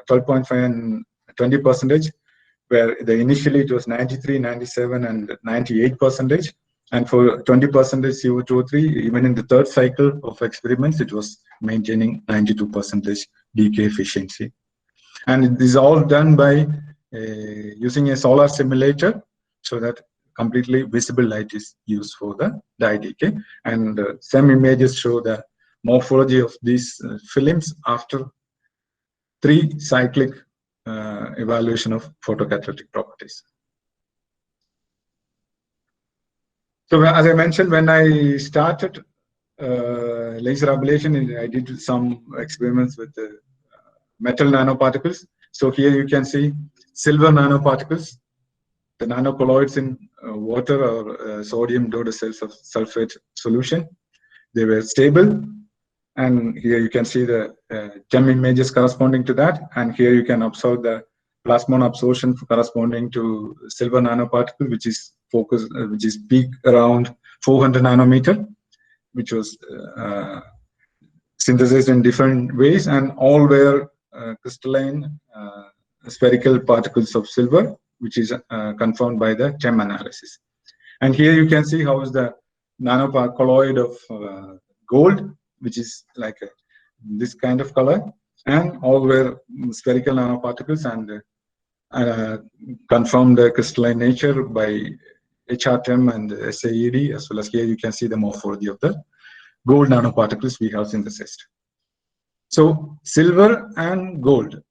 S3: 12.5 and 20%, where initially it was 93, 97, and 98%. And for 20% CO2-3, even in the third cycle of experiments, it was maintaining 92% decay efficiency. And this is all done by using a solar simulator, so that completely visible light is used for the dye decay. And some images show the morphology of these films after 3 cyclic evaluation of photocatalytic properties. So as I mentioned, when I started laser ablation, I did some experiments with metal nanoparticles. So here you can see silver nanoparticles, the nanocolloids in water or sodium sulfate solution. They were stable, and here you can see the gem images corresponding to that. And here you can observe the plasmon absorption corresponding to silver nanoparticle, which is focus, which is peak around 400 nanometer, which was synthesized in different ways, and all were crystalline spherical particles of silver, which is confirmed by the TEM analysis. And here you can see how is the nanocolloid of gold, which is like this kind of color, and all were spherical nanoparticles, and confirmed the crystalline nature by HRTEM and SAED, as well as here you can see the morphology of the gold nanoparticles we have synthesized. So silver and gold.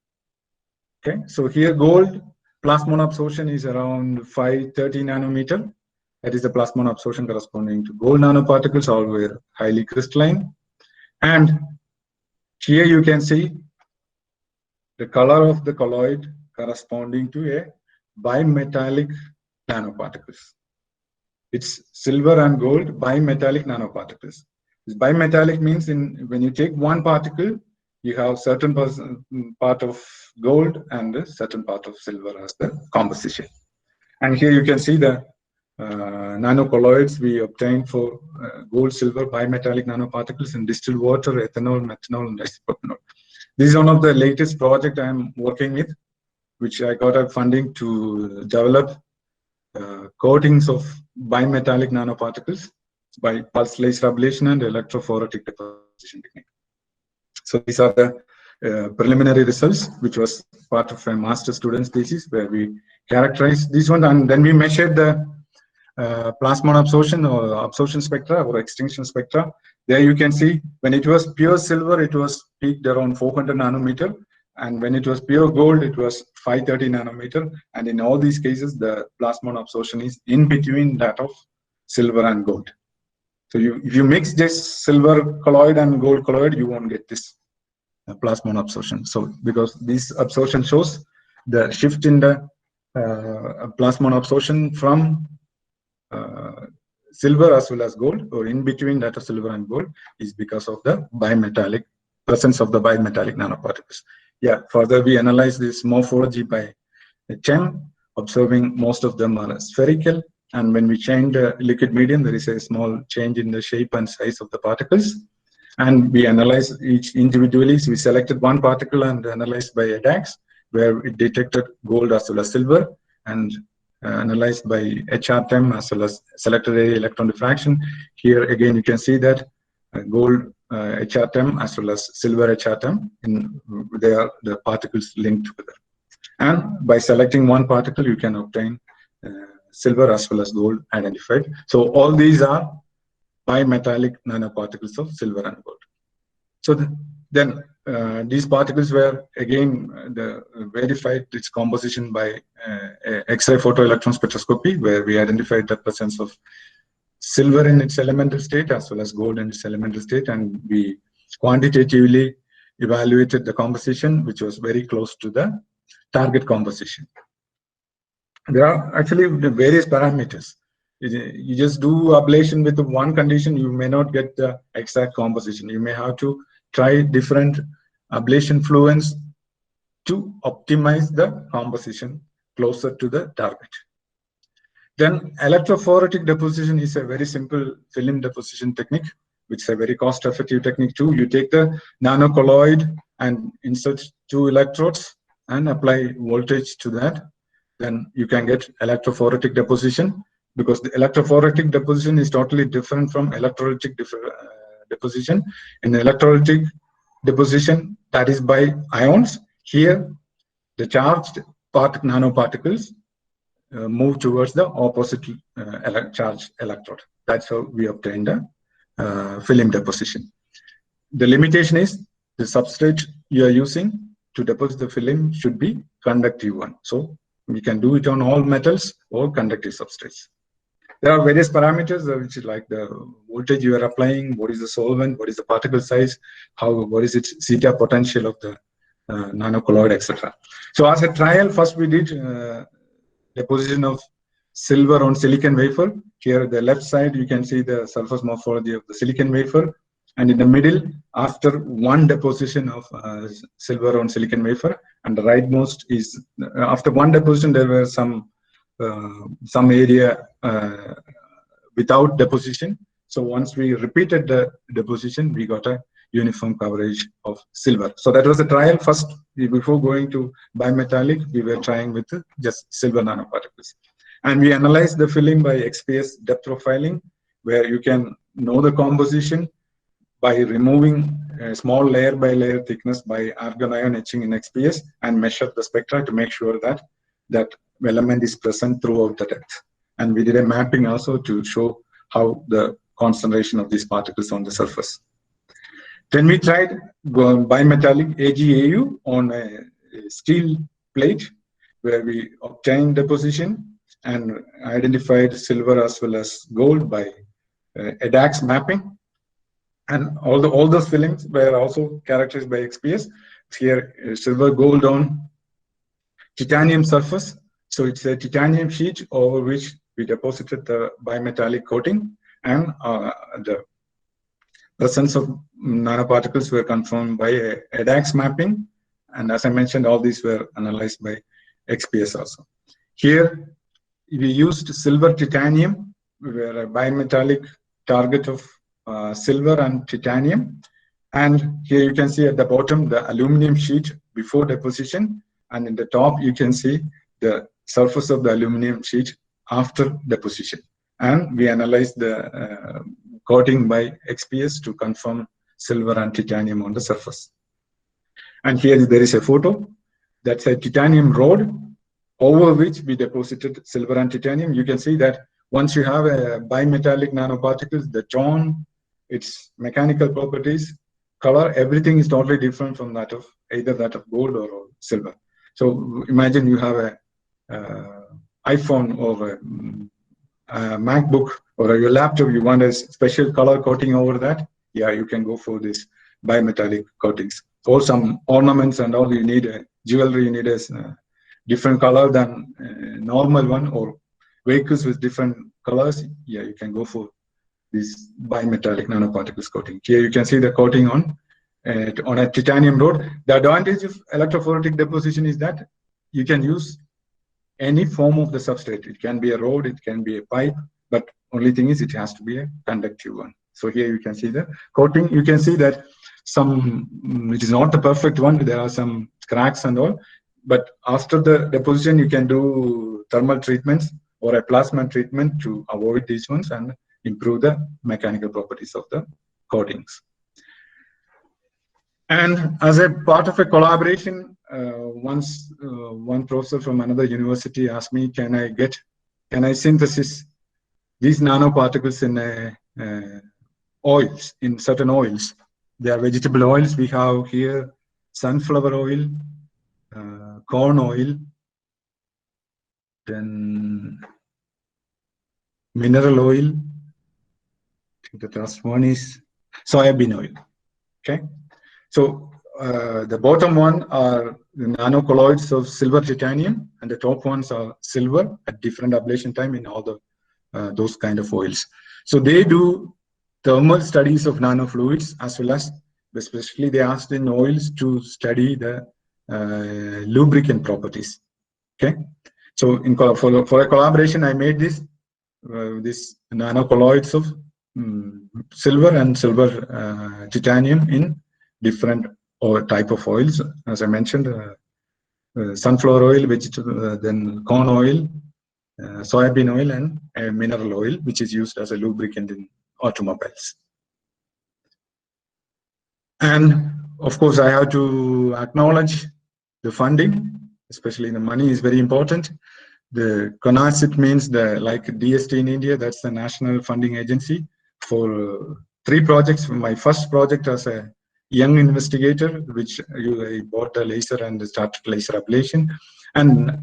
S3: Okay, so here gold plasmon absorption is around 530 nanometer. That is the plasmon absorption corresponding to gold nanoparticles, all were highly crystalline. And here you can see the color of the colloid corresponding to a bimetallic nanoparticles. It's silver and gold bimetallic nanoparticles. This bimetallic means when you take one particle, you have certain part of gold and a certain part of silver as the composition. And here you can see the nanocolloids we obtained for gold, silver, bimetallic nanoparticles in distilled water, ethanol, methanol, and isopropanol. This is one of the latest project I'm working with, which I got a funding to develop coatings of bimetallic nanoparticles by pulse laser ablation and electrophoretic deposition technique. So these are the preliminary results, which was part of a master student's thesis, where we characterized this one, and then we measured the plasmon absorption or absorption spectra or extinction spectra. There you can see when it was pure silver, it was peaked around 400 nanometer, and when it was pure gold, it was 530 nanometer. And in all these cases, the plasmon absorption is in between that of silver and gold. So if you mix this silver colloid and gold colloid, you won't get this plasmon absorption. So because this absorption shows the shift in the plasmon absorption from silver as well as gold, or in between that of silver and gold, is because of the bimetallic presence of the bimetallic nanoparticles. Yeah, further we analyze this morphology by TEM, observing most of them are spherical, and when we change the liquid medium, there is a small change in the shape and size of the particles, and we analyze each individually. So we selected one particle and analyzed by ADAX, where it detected gold as well as silver, and analyzed by HRTEM as well as selected area electron diffraction. Here again you can see that gold HRTEM as well as silver HRTEM, they are the particles linked together. And by selecting one particle, you can obtain silver as well as gold identified. So all these are bimetallic nanoparticles of silver and gold. So then these particles were again verified its composition by X-ray photoelectron spectroscopy, where we identified the presence of silver in its elemental state as well as gold in its elemental state, and we quantitatively evaluated the composition, which was very close to the target composition. There are actually various parameters. You just do ablation with one condition, you may not get the exact composition. You may have to try different ablation fluents to optimize the composition closer to the target. Then electrophoretic deposition is a very simple film deposition technique, which is a very cost-effective technique too. You take the nanocolloid and insert 2 electrodes and apply voltage to that. Then you can get electrophoretic deposition, because the electrophoretic deposition is totally different from electrolytic deposition. In electrolytic deposition, that is by ions. Here, the charged nanoparticles move towards the opposite charged electrode. That's how we obtain the film deposition. The limitation is the substrate you are using to deposit the film should be conductive one. So we can do it on all metals or conductive substrates. There are various parameters, which is like the voltage you are applying, what is the solvent, what is the particle size, what is its zeta potential of the nanocolloid, etc. So as a trial, first we did deposition of silver on silicon wafer. Here, the left side, you can see the surface morphology of the silicon wafer. And in the middle, after one deposition of silver on silicon wafer, and the rightmost is, after one deposition, there were some some area without deposition. So once we repeated the deposition, we got a uniform coverage of silver. So that was a trial first. Before going to bimetallic, we were trying with just silver nanoparticles. And we analyzed the film by XPS depth profiling, where you can know the composition by removing a small layer by layer thickness by argon ion etching in XPS and measure the spectra to make sure that that element is present throughout the depth. And we did a mapping also to show how the concentration of these particles on the surface. Then we tried bimetallic AgAU on a steel plate, where we obtained deposition and identified silver as well as gold by EDAX mapping. And all those fillings were also characterized by XPS. Here, silver gold on titanium surface. So it's a titanium sheet over which we deposited the bimetallic coating, and the presence of nanoparticles were confirmed by a EDAX mapping. And as I mentioned, all these were analyzed by XPS also. Here, we used silver titanium, where a bimetallic target of silver and titanium. And here you can see at the bottom the aluminum sheet before deposition, and in the top you can see the surface of the aluminum sheet after deposition. And we analyzed the coating by XPS to confirm silver and titanium on the surface. And here there is a photo. That's a titanium rod over which we deposited silver and titanium. You can see that once you have a bimetallic nanoparticles, the tone, its mechanical properties, color, everything is totally different from that of either that of gold or silver. So imagine you have a iPhone or a MacBook or your laptop, you want a special color coating over that, yeah, you can go for this bimetallic coatings. Or some ornaments and all, you need a jewelry, you need a different color than normal one, or vehicles with different colors, yeah, you can go for this bimetallic nanoparticles coating. Here you can see the coating on a titanium rod. The advantage of electrophoretic deposition is that you can use any form of the substrate. It can be a rod, it can be a pipe, but only thing is it has to be a conductive one. So here you can see the coating. You can see that it is not the perfect one. There are some cracks and all, but after the deposition, you can do thermal treatments or a plasma treatment to avoid these ones and improve the mechanical properties of the coatings. And as a part of a collaboration, once one professor from another university asked me, can I synthesize these nanoparticles in oils, in certain oils? They are vegetable oils. We have here sunflower oil, corn oil, then mineral oil. I think the last one is soybean oil. Okay, so the bottom one are the nanocolloids of silver titanium, and the top ones are silver at different ablation time in all the those kind of oils. So they do thermal studies of nanofluids, as well as especially they asked in oils to study the lubricant properties. Okay, so for a collaboration, I made this nanocolloids of silver and silver titanium in different type of oils. As I mentioned, sunflower oil, vegetable, then corn oil, soybean oil, and mineral oil, which is used as a lubricant in automobiles. And of course, I have to acknowledge the funding, especially the money is very important. The CONACYT means like DST in India, that's the national funding agency for 3 projects. My first project as a young investigator, which I bought a laser and started laser ablation, and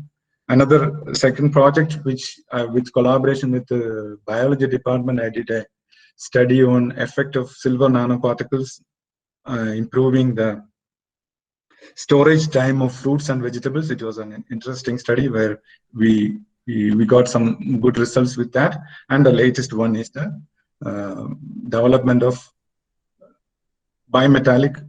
S3: another second project, which with collaboration with the biology department, I did a study on effect of silver nanoparticles improving the storage time of fruits and vegetables. It was an interesting study where we got some good results with that. And the latest one is the development of bimetallic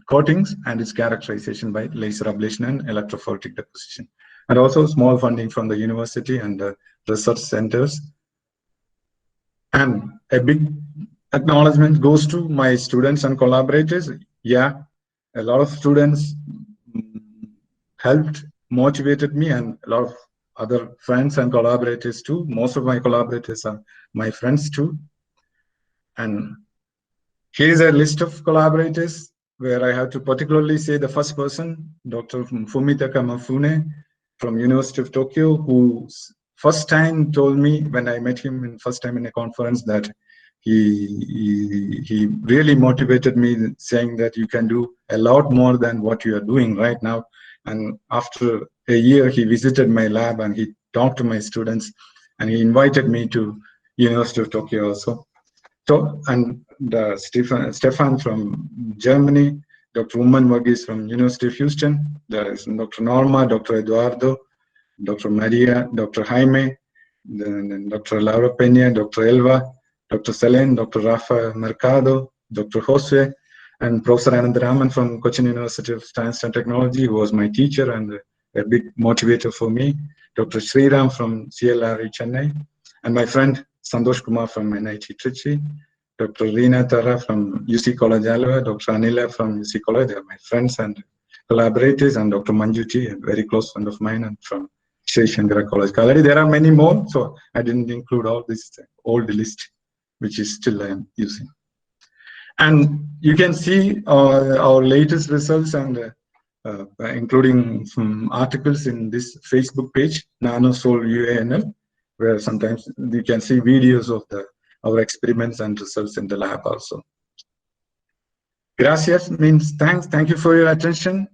S3: coatings and its characterization by laser ablation and electrophoretic deposition. and also small funding from the university and the research centers. And a big acknowledgement goes to my students and collaborators. Yeah, a lot of students helped, motivated me, and a lot of other friends and collaborators too. Most of my collaborators are my friends too. And here's a list of collaborators where I have to particularly say the first person, Dr. Fumitaka Mafune from University of Tokyo, who first time told me when I met him in first time in a conference that he really motivated me, saying that you can do a lot more than what you are doing right now. And after a year, he visited my lab and he talked to my students and he invited me to University of Tokyo also. So, and Stefan from Germany, Dr. Uman Varghese from University of Houston, there is Dr. Norma, Dr. Eduardo, Dr. Maria, Dr. Jaime, then Dr. Laura Peña, Dr. Elva, Dr. Selene, Dr. Rafa Mercado, Dr. Jose, and Professor Anandaraman from Cochin University of Science and Technology, who was my teacher and a big motivator for me, Dr. Sriram from CLRE Chennai, and my friend Santosh Kumar from NIT Trichy, Dr. Reena Tara from UC College Alva, Dr. Anila from UC College. They are my friends and collaborators, and Dr. Manjuti, a very close friend of mine, and from Sri Shankara College, Kalari. There are many more, so I didn't include all this old list, which is still I am using. And you can see our latest results and including some articles in this Facebook page, NanoSol UANL, where sometimes you can see videos of our experiments and results in the lab also. Gracias means thanks. Thank you for your attention.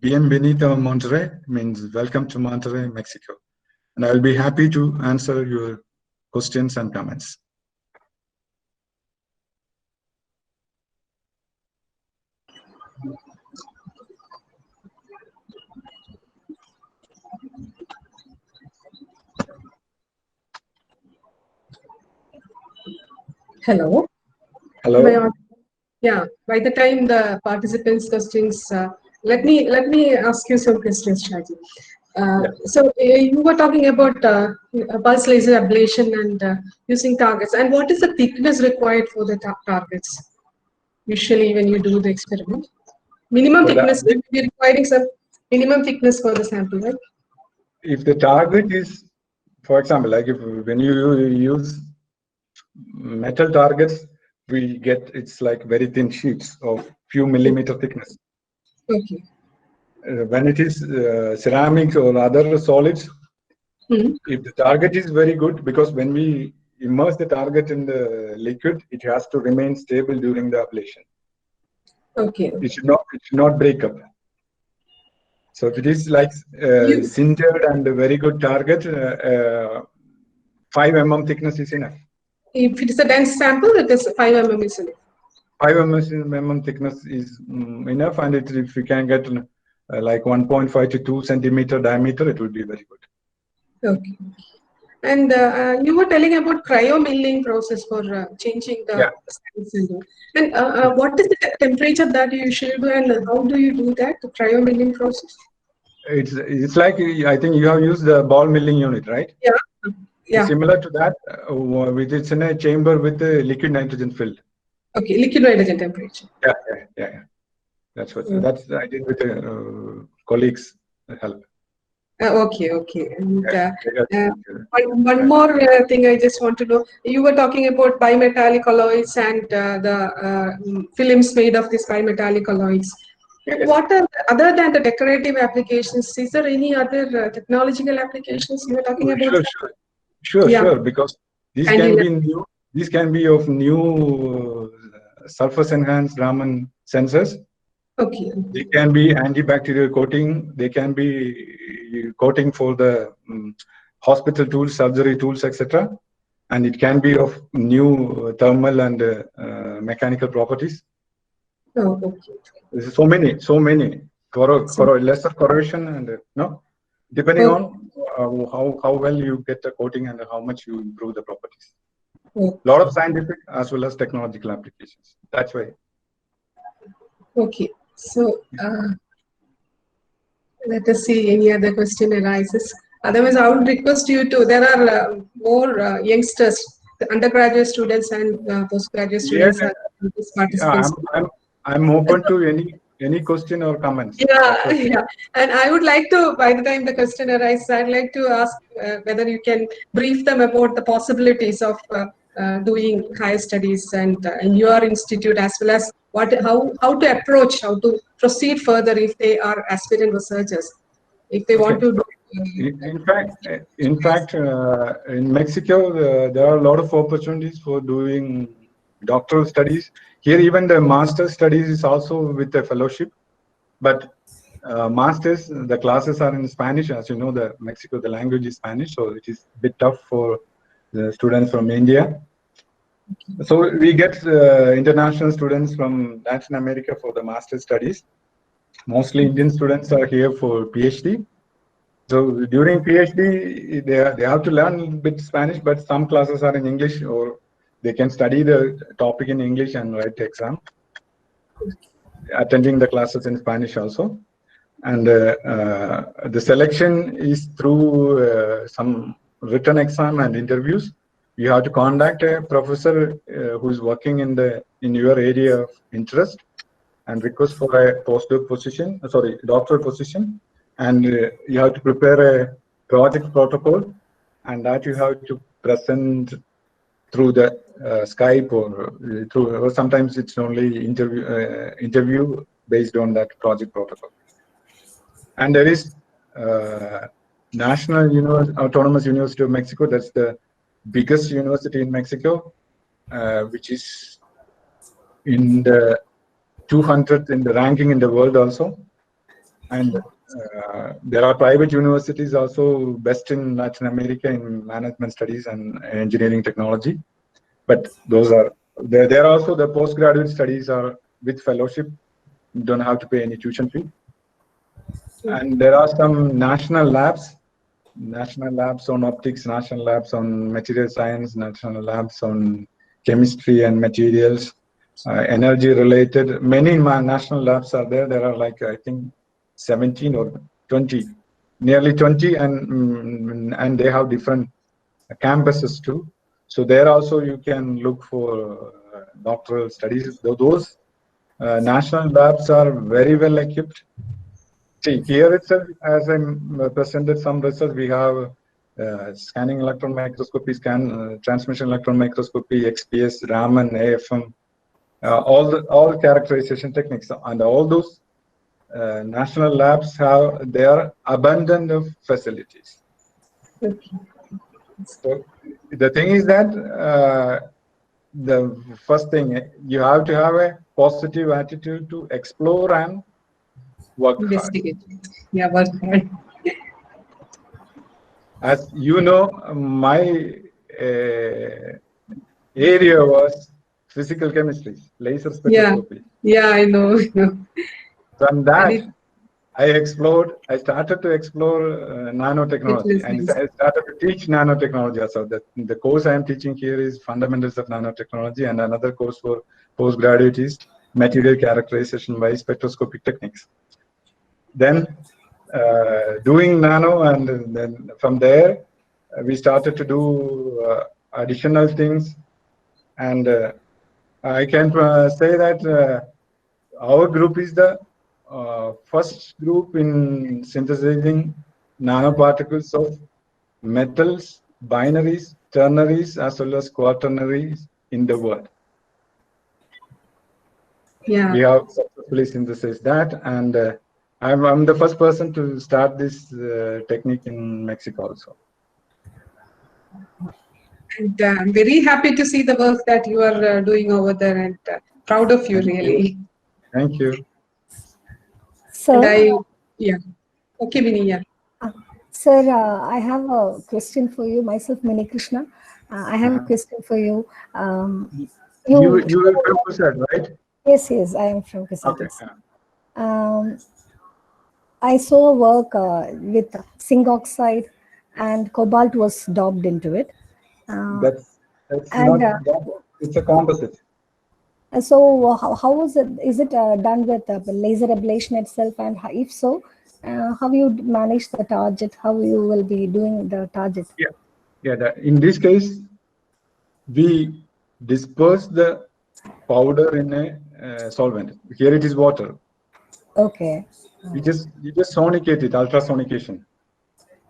S3: Bienvenido a Monterrey means welcome to Monterrey, Mexico. And I will be happy to answer your questions and comments.
S2: Hello.
S3: Hello.
S2: Yeah, by the time the participants' questions, let me ask you some questions, Shaji. So you were talking about pulse laser ablation and using targets. And what is the thickness required for the targets? Usually, when you do the experiment, minimum thickness. We're requiring some minimum thickness for the sample, right?
S3: If the target is, for example, like when you use metal targets, we get it's like very thin sheets of few millimeter thickness.
S2: Okay.
S3: When it is ceramics or other solids, if the target is very good, because when we immerse the target in the liquid, it has to remain stable during the ablation.
S2: Okay.
S3: It should not break up. So if it is like sintered and a very good target, 5 mm thickness is enough.
S2: If it is a dense sample, it is 5 mm is enough.
S3: 5 mm thickness is enough, and if we can get like 1.5 to 2 centimeter diameter, it would be very good.
S2: Okay. And you were telling about cryomilling process for changing the cells. And what is the temperature that you usually do, and how do you do that, the cryomilling process?
S3: It's like, I think you have used the ball milling unit, right?
S2: Yeah. Yeah.
S3: Similar to that, with it's in a chamber with the liquid nitrogen filled.
S2: Okay, liquid nitrogen temperature.
S3: Yeah. That's what I did with colleagues' help.
S2: Okay. And one more thing I just want to know. You were talking about bimetallic alloys and the films made of these bimetallic alloys. What are, other than the decorative applications, is there any other technological applications you were talking about?
S3: Sure. Because these can be of new surface enhanced Raman sensors.
S2: Okay.
S3: They can be antibacterial coating. They can be coating for the hospital tools, surgery tools, etc. And it can be of new thermal and mechanical properties.
S2: Oh, okay.
S3: There's so many. Lesser corrosion and depending on how well you get the coating and how much you improve the properties. A lot of scientific as well as technological applications. That's why.
S2: Okay. So Let us see any other question arises. Otherwise, I would request you to, there are more youngsters, the undergraduate students and postgraduate
S3: Yeah,
S2: students are these
S3: yeah,
S2: participants.
S3: I'm open to any question or comments.
S2: Yeah,
S3: That's okay.
S2: yeah. And I would like to, by the time the question arises, I'd like to ask whether you can brief them about the possibilities of doing higher studies and in your institute, as well as how to approach, how to proceed further if they are aspirant researchers, if they want
S3: Okay.
S2: to do.
S3: In fact, in Mexico, there are a lot of opportunities for doing doctoral studies. Here, even the master's studies is also with a fellowship. But masters, the classes are in Spanish. As you know, the Mexico, the language is Spanish, so it is a bit tough for the students from India. So we get international students from Latin America for the master's studies. Mostly Indian students are here for PhD. So during PhD, they have to learn a bit Spanish, but some classes are in English, or they can study the topic in English and write the exam, attending the classes in Spanish also. And the selection is through some written exam and interviews. You have to contact a professor who is working in your area of interest and request for a postdoc position, doctoral position. And you have to prepare a project protocol, and that you have to present through the Skype or sometimes it's only interview based on that project protocol. And there is Autonomous University of Mexico. That's the biggest university in Mexico, which is in the 200th in the ranking in the world also. And there are private universities also best in Latin America in management studies and engineering technology. But those are there are also the postgraduate studies are with fellowship. You don't have to pay any tuition fee. And there are some national labs on optics, national labs on material science, national labs on chemistry and materials, energy related. Many national labs are there. There are like, I think, 17 or 20, nearly 20, and they have different campuses too. So there also you can look for doctoral studies. Those national labs are very well equipped. See, here itself, as I presented some research, we have scanning electron microscopy, transmission electron microscopy, XPS, Raman, AFM, all characterization techniques, and all those national labs have their abundant of facilities. So the thing is that the first thing, you have to have a positive attitude to explore and work
S2: Investigate. Yeah, work hard.
S3: As you know, my area was physical chemistry, laser spectroscopy.
S2: Yeah, I know.
S3: From that, I started to explore nanotechnology, and I started to teach nanotechnology. So the course I am teaching here is Fundamentals of Nanotechnology, and another course for postgraduate is Material Characterization by Spectroscopic Techniques. Then doing nano, and then from there we started to do additional things, and I can say that our group is the first group in synthesizing nanoparticles of metals, binaries, ternaries, as well as quaternaries in the world.
S2: Yeah.
S3: We have successfully synthesized that, and I'm the first person to start this technique in Mexico also.
S2: And I'm very happy to see the work that you are doing over there, and proud of you, really.
S3: Thank you.
S4: Sir,
S2: yeah. Okay, Vinny, yeah.
S4: Sir, I have a question for you. Myself, Mini Krishna. I have a question for you.
S3: You are from CUSAT, right?
S4: Yes, I am from CUSAT.
S3: Okay.
S4: I saw work with zinc oxide, and cobalt was daubed into it.
S3: That's not, it's a composite.
S4: So how is it? Is it done with laser ablation itself? And if so, how you manage the target, how you will be doing the target?
S3: In this case, we disperse the powder in a solvent. Here it is water.
S4: Okay.
S3: You just sonicate it, ultrasonication.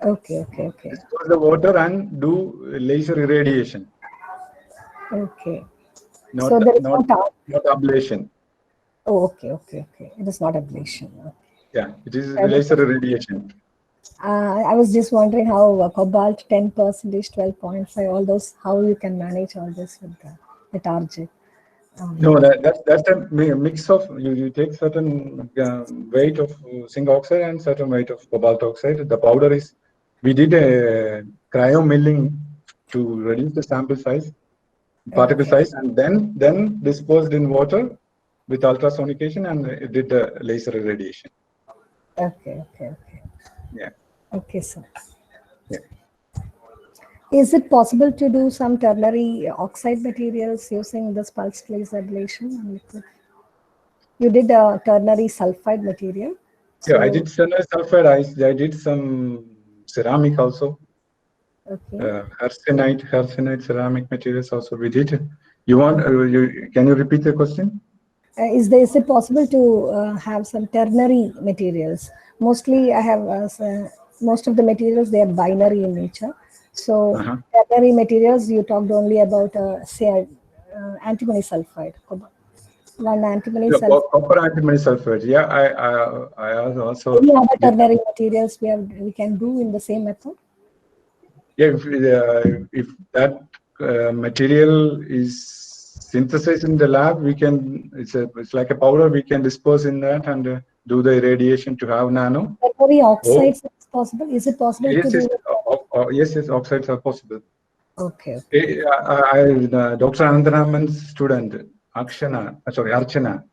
S4: Okay.
S3: Disperse the water and do laser irradiation.
S4: Okay.
S3: Not,
S4: So there is
S3: not,
S4: no target.
S3: not ablation.
S4: Oh, okay. It is not ablation.
S3: Yeah, it is laser irradiation.
S4: I was just wondering how cobalt 10%, 12.5, all those, how you can manage all this with the target.
S3: No, that's a mix of, you take certain weight of zinc oxide and certain weight of cobalt oxide. The powder is, we did a cryo milling to reduce the sample size, particle size, and then disposed in water with ultrasonication and it did the laser irradiation.
S4: Okay.
S3: Yeah.
S4: Okay, sir.
S3: Yeah.
S4: Is it possible to do some ternary oxide materials using this pulsed laser ablation? You did a ternary sulfide material.
S3: Yeah, I did ternary sulfide. I did some ceramic also.
S4: Okay.
S3: Hercinite ceramic materials also we did. You want? Can you repeat the question?
S4: Is it possible to have some ternary materials? Mostly, I have most of the materials, they are binary in nature. So ternary materials, you talked only about say antimony sulfide. One antimony sulfide.
S3: Copper antimony sulfide. Yeah, I also.
S4: Any other ternary materials we can do in the same method?
S3: Yeah, if that material is synthesized in the lab, we can. It's like a powder. We can dispose in that and do the irradiation to have nano.
S4: Ternary oxides is possible. Is it possible to do?
S3: Yes, oxides are possible.
S4: Okay.
S3: Dr. Anandaraman's student, Archana. Archana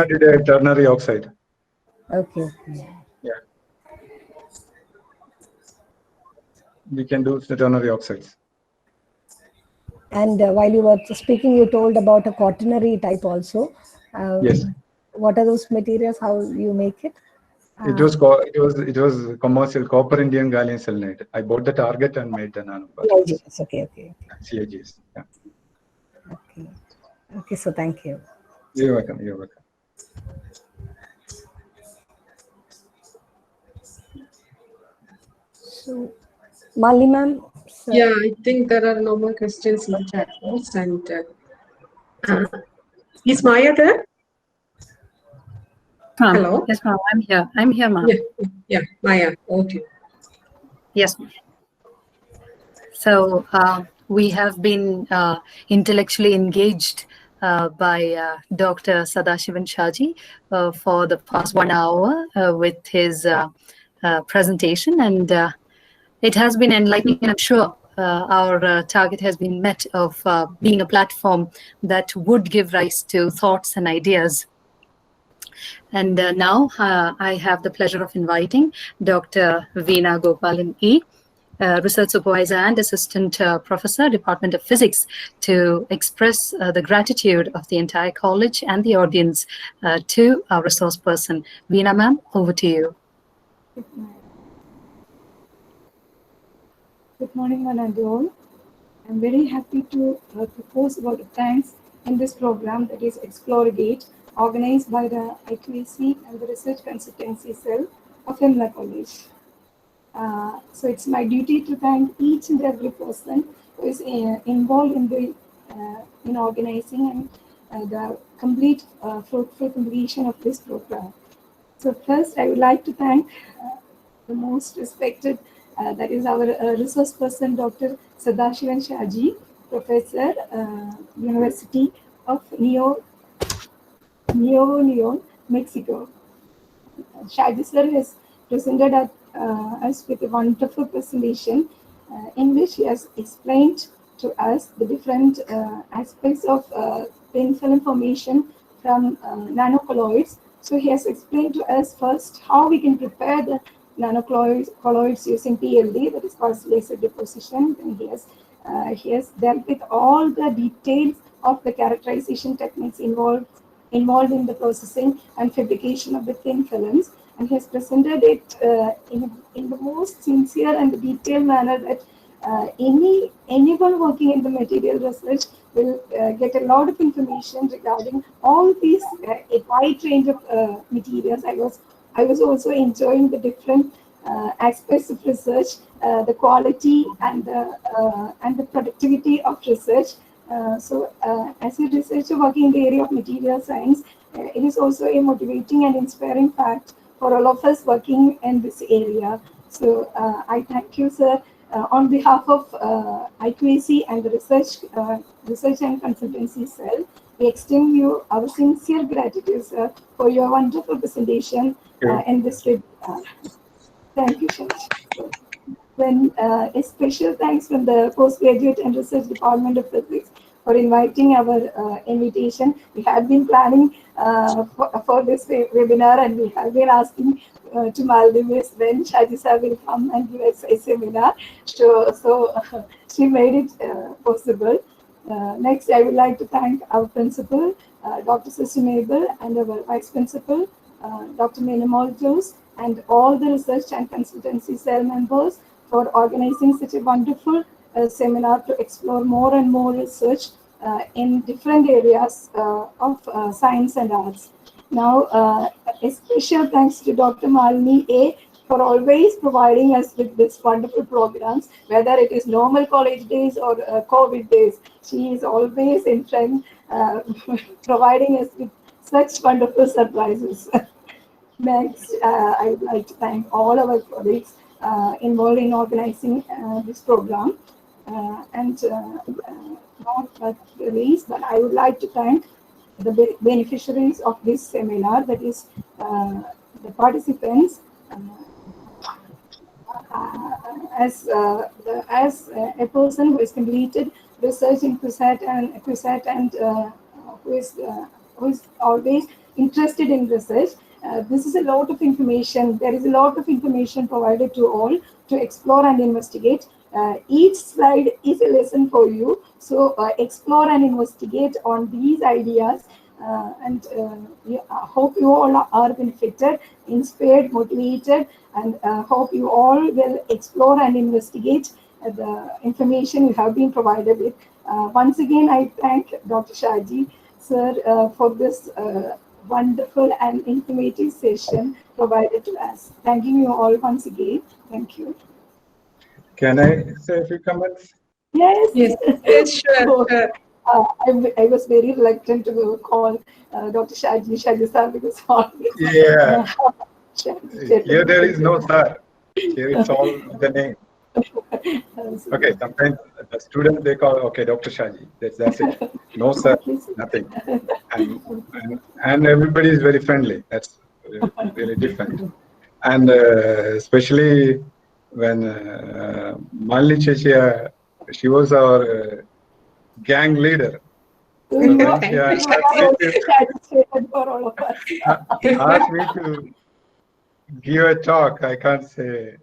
S3: did a ternary oxide.
S4: Okay.
S3: Yeah. We can do ternary oxides.
S4: And while you were speaking, you told about a quaternary type also.
S3: Yes.
S4: What are those materials? How you make it?
S3: It was commercial copper Indian gallium selenide. I bought the target and made the nanoparticles.
S4: CIGS. Okay.
S3: CIGS. Yeah.
S4: Okay. So thank you.
S3: You're welcome.
S4: So, Mali ma'am.
S2: Yeah, I think there are no more questions in the chat box. And is Maya there? Hello.
S1: Yes, ma'am. I'm here, ma'am.
S2: Yeah, Maya. Okay.
S1: Yes, ma'am. So we have been intellectually engaged by Dr. Sadashivan Shaji for the past 1 hour with his presentation, and it has been enlightening, and I'm sure our target has been met of being a platform that would give rise to thoughts and ideas. And now I have the pleasure of inviting Dr. Veena Gopalan E., Research Supervisor and Assistant Professor, Department of Physics, to express the gratitude of the entire college and the audience to our resource person. Veena ma'am, over to you.
S5: Good morning, one and all. I'm very happy to propose about thanks in this program, that is Explorigate, organized by the IQAC and the Research Consultancy Cell of Yamuna College. So it's my duty to thank each and every person who is involved in organizing and the complete fruitful completion of this program. So first, I would like to thank the most respected, that is our resource person, Dr. Sadashivan Shaji, Professor, University of Nuevo Leon, Mexico. Shaji sir has presented us with a wonderful presentation in which he has explained to us the different aspects of thin film formation from nanocolloids. So he has explained to us first how we can prepare the nanocolloids using PLD, that is pulsed laser deposition. And he has dealt with all the details of the characterization techniques involved in the processing and fabrication of the thin films. and he has presented it in the most sincere and detailed manner that anyone working in the material research will get a lot of information regarding all these a wide range of materials. I was also enjoying the different aspects of research, the quality and the productivity of research. As a researcher working in the area of material science, it is also a motivating and inspiring fact for all of us working in this area. So I thank you, sir, on behalf of IQAC and the research and consultancy cell. We extend you our sincere gratitude, sir, for your wonderful presentation in this webinar. Thank you so much. Then a special thanks from the Postgraduate and Research Department of Physics for inviting our invitation. We had been planning for this webinar, and we have been asking to Maldives when Shaji sir will come and give us a seminar. So she made it possible. Next, I would like to thank our principal, Dr. Sustainable, and our vice principal, Dr. Meena Moljos, and all the research and consultancy cell members for organizing such a wonderful seminar to explore more and more research in different areas of science and arts. Now, a special thanks to Dr. Malini A for always providing us with these wonderful programs, whether it is normal college days or COVID days. She is always in front, providing us with such wonderful surprises. Next, I would like to thank all our colleagues involved in organizing this program. Not but the least, but I would like to thank the beneficiaries of this seminar, that is the participants. As a person who has completed research in QSAT and who is always interested in research, this is a lot of information. There is a lot of information provided to all to explore and investigate. Each slide is a lesson for you. So explore and investigate on these ideas. I hope you all are benefited, inspired, motivated, and hope you all will explore and investigate the information you have been provided with. Once again, I thank Dr. Shaji, sir, for this wonderful and informative session provided to us. Thanking you all once again. Thank you.
S3: Can I say a few comments?
S5: Yes.
S2: Yes, sure.
S5: I was very reluctant to call Dr. Shaji sir because
S3: Yeah. Here there is no sir. Here it's all the name. Okay, sometimes the students they call, okay, Dr. Shaji. That's it. No sir, nothing. And everybody is very friendly. That's really different. And especially when Malini Chechi, she was our gang leader. So when she asked me to give a talk, I can't say.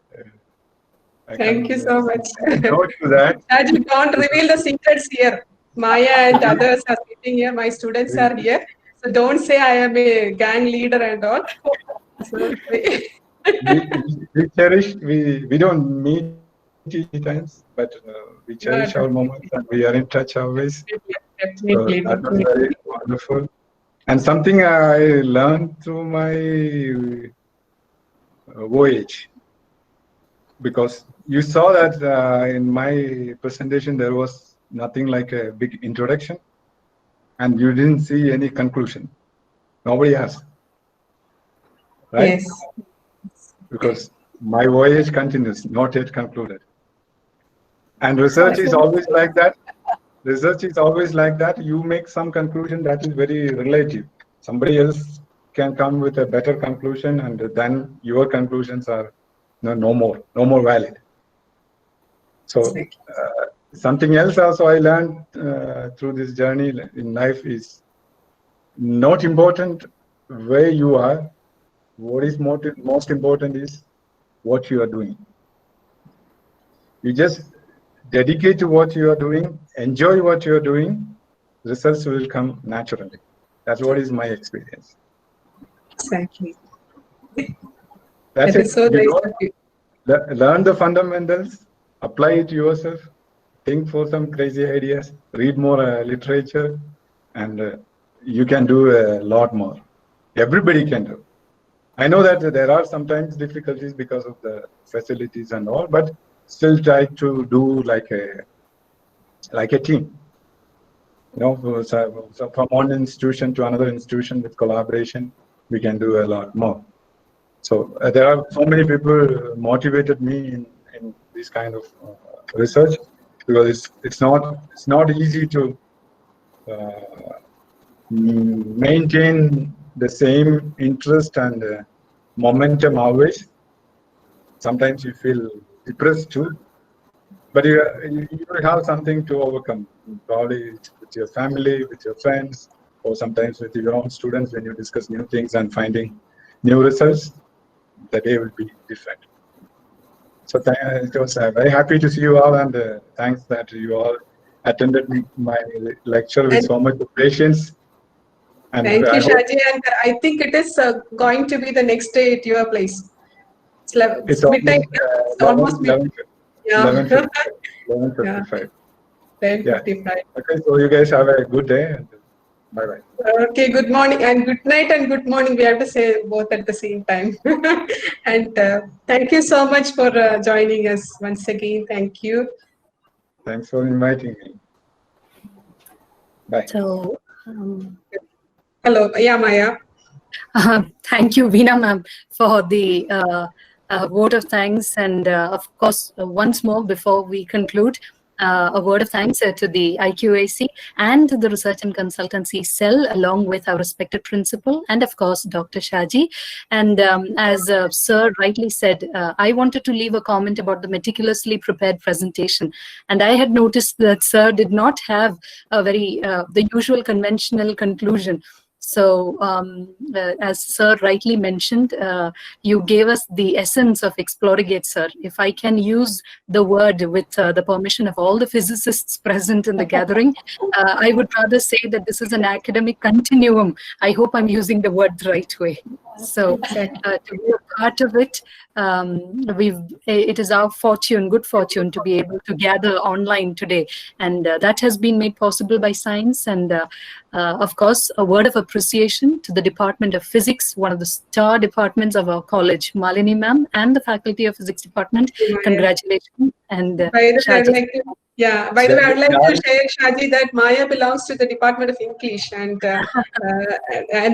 S2: Thank you so much.
S3: No to that.
S2: Shaji, don't reveal the secrets here. Maya and others are sitting here. My students are here. So don't say I am a gang leader and all. So,
S3: we cherish, we don't meet each times, but we cherish our moments and we are in touch always.
S2: Definitely.
S3: So that was very wonderful. And something I learned through my voyage, because you saw that in my presentation there was nothing like a big introduction and you didn't see any conclusion. Nobody has. Right?
S2: Yes.
S3: Because my voyage continues, not yet concluded. And research is always like that. Research is always like that. You make some conclusion that is very relative. Somebody else can come with a better conclusion, and then your conclusions are no more valid. So something else also I learned through this journey in life is not important where you are. What is most important is what you are doing. You just dedicate to what you are doing, enjoy what you are doing, results will come naturally. That's what is my experience.
S2: Exactly.
S3: That's
S2: That
S3: it.
S2: is so
S3: You
S2: nice
S3: don't
S2: of you.
S3: learn the fundamentals, apply it yourself, think for some crazy ideas, read more literature, and you can do a lot more. Everybody can do. I know that there are sometimes difficulties because of the facilities and all, but still try to do like a team. You know, so from one institution to another institution with collaboration, we can do a lot more. So there are so many people motivated me in this kind of research, because it's not easy to maintain the same interest and momentum always. Sometimes you feel depressed too, but you have something to overcome, probably with your family, with your friends, or sometimes with your own students. When you discuss new things and finding new results, the day will be different. So it was very happy to see you all, and thanks that you all attended my lecture with so much patience. And
S2: Thank
S3: I
S2: you,
S3: hope
S2: Shaji. And I think it is going to be the next day at your place. It's
S3: it's
S2: midnight. It's almost midnight. Yeah.
S3: 11:55.
S2: 10:55.
S3: Okay, so you guys have a good day, and bye-bye.
S2: Okay, good morning and good night and good morning. We have to say both at the same time. And thank you so much for joining us once again. Thank you.
S3: Thanks for inviting me. Bye.
S1: So,
S2: Hello. Yeah, Maya.
S1: thank you, Veena ma'am, for the vote of thanks. And of course, once more before we conclude, a word of thanks to the IQAC and the Research and Consultancy Cell, along with our respected principal, and of course, Dr. Shaji. And as Sir rightly said, I wanted to leave a comment about the meticulously prepared presentation. And I had noticed that Sir did not have a very, the usual conventional conclusion. So as Sir rightly mentioned, you gave us the essence of Explorigate, Sir. If I can use the word with the permission of all the physicists present in the gathering, I would rather say that this is an academic continuum. I hope I'm using the word the right way. So to be a part of it, it is our fortune, good fortune, to be able to gather online today. And that has been made possible by science. And of course, a word of appreciation to the Department of Physics, one of the star departments of our college, Malini ma'am, and the Faculty of Physics Department. Congratulations. And
S2: By the way, I would like to share, Shaji, that Maya belongs to the Department of English and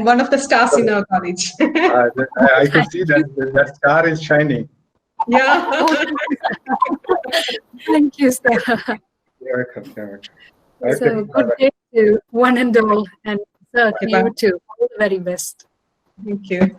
S2: one of the stars in our college.
S3: I could see that star is shining.
S2: Yeah.
S1: Thank you, sir.
S3: You're welcome.
S1: Okay, so good day to one and all, and sir, to you too. All the very best.
S2: Thank you.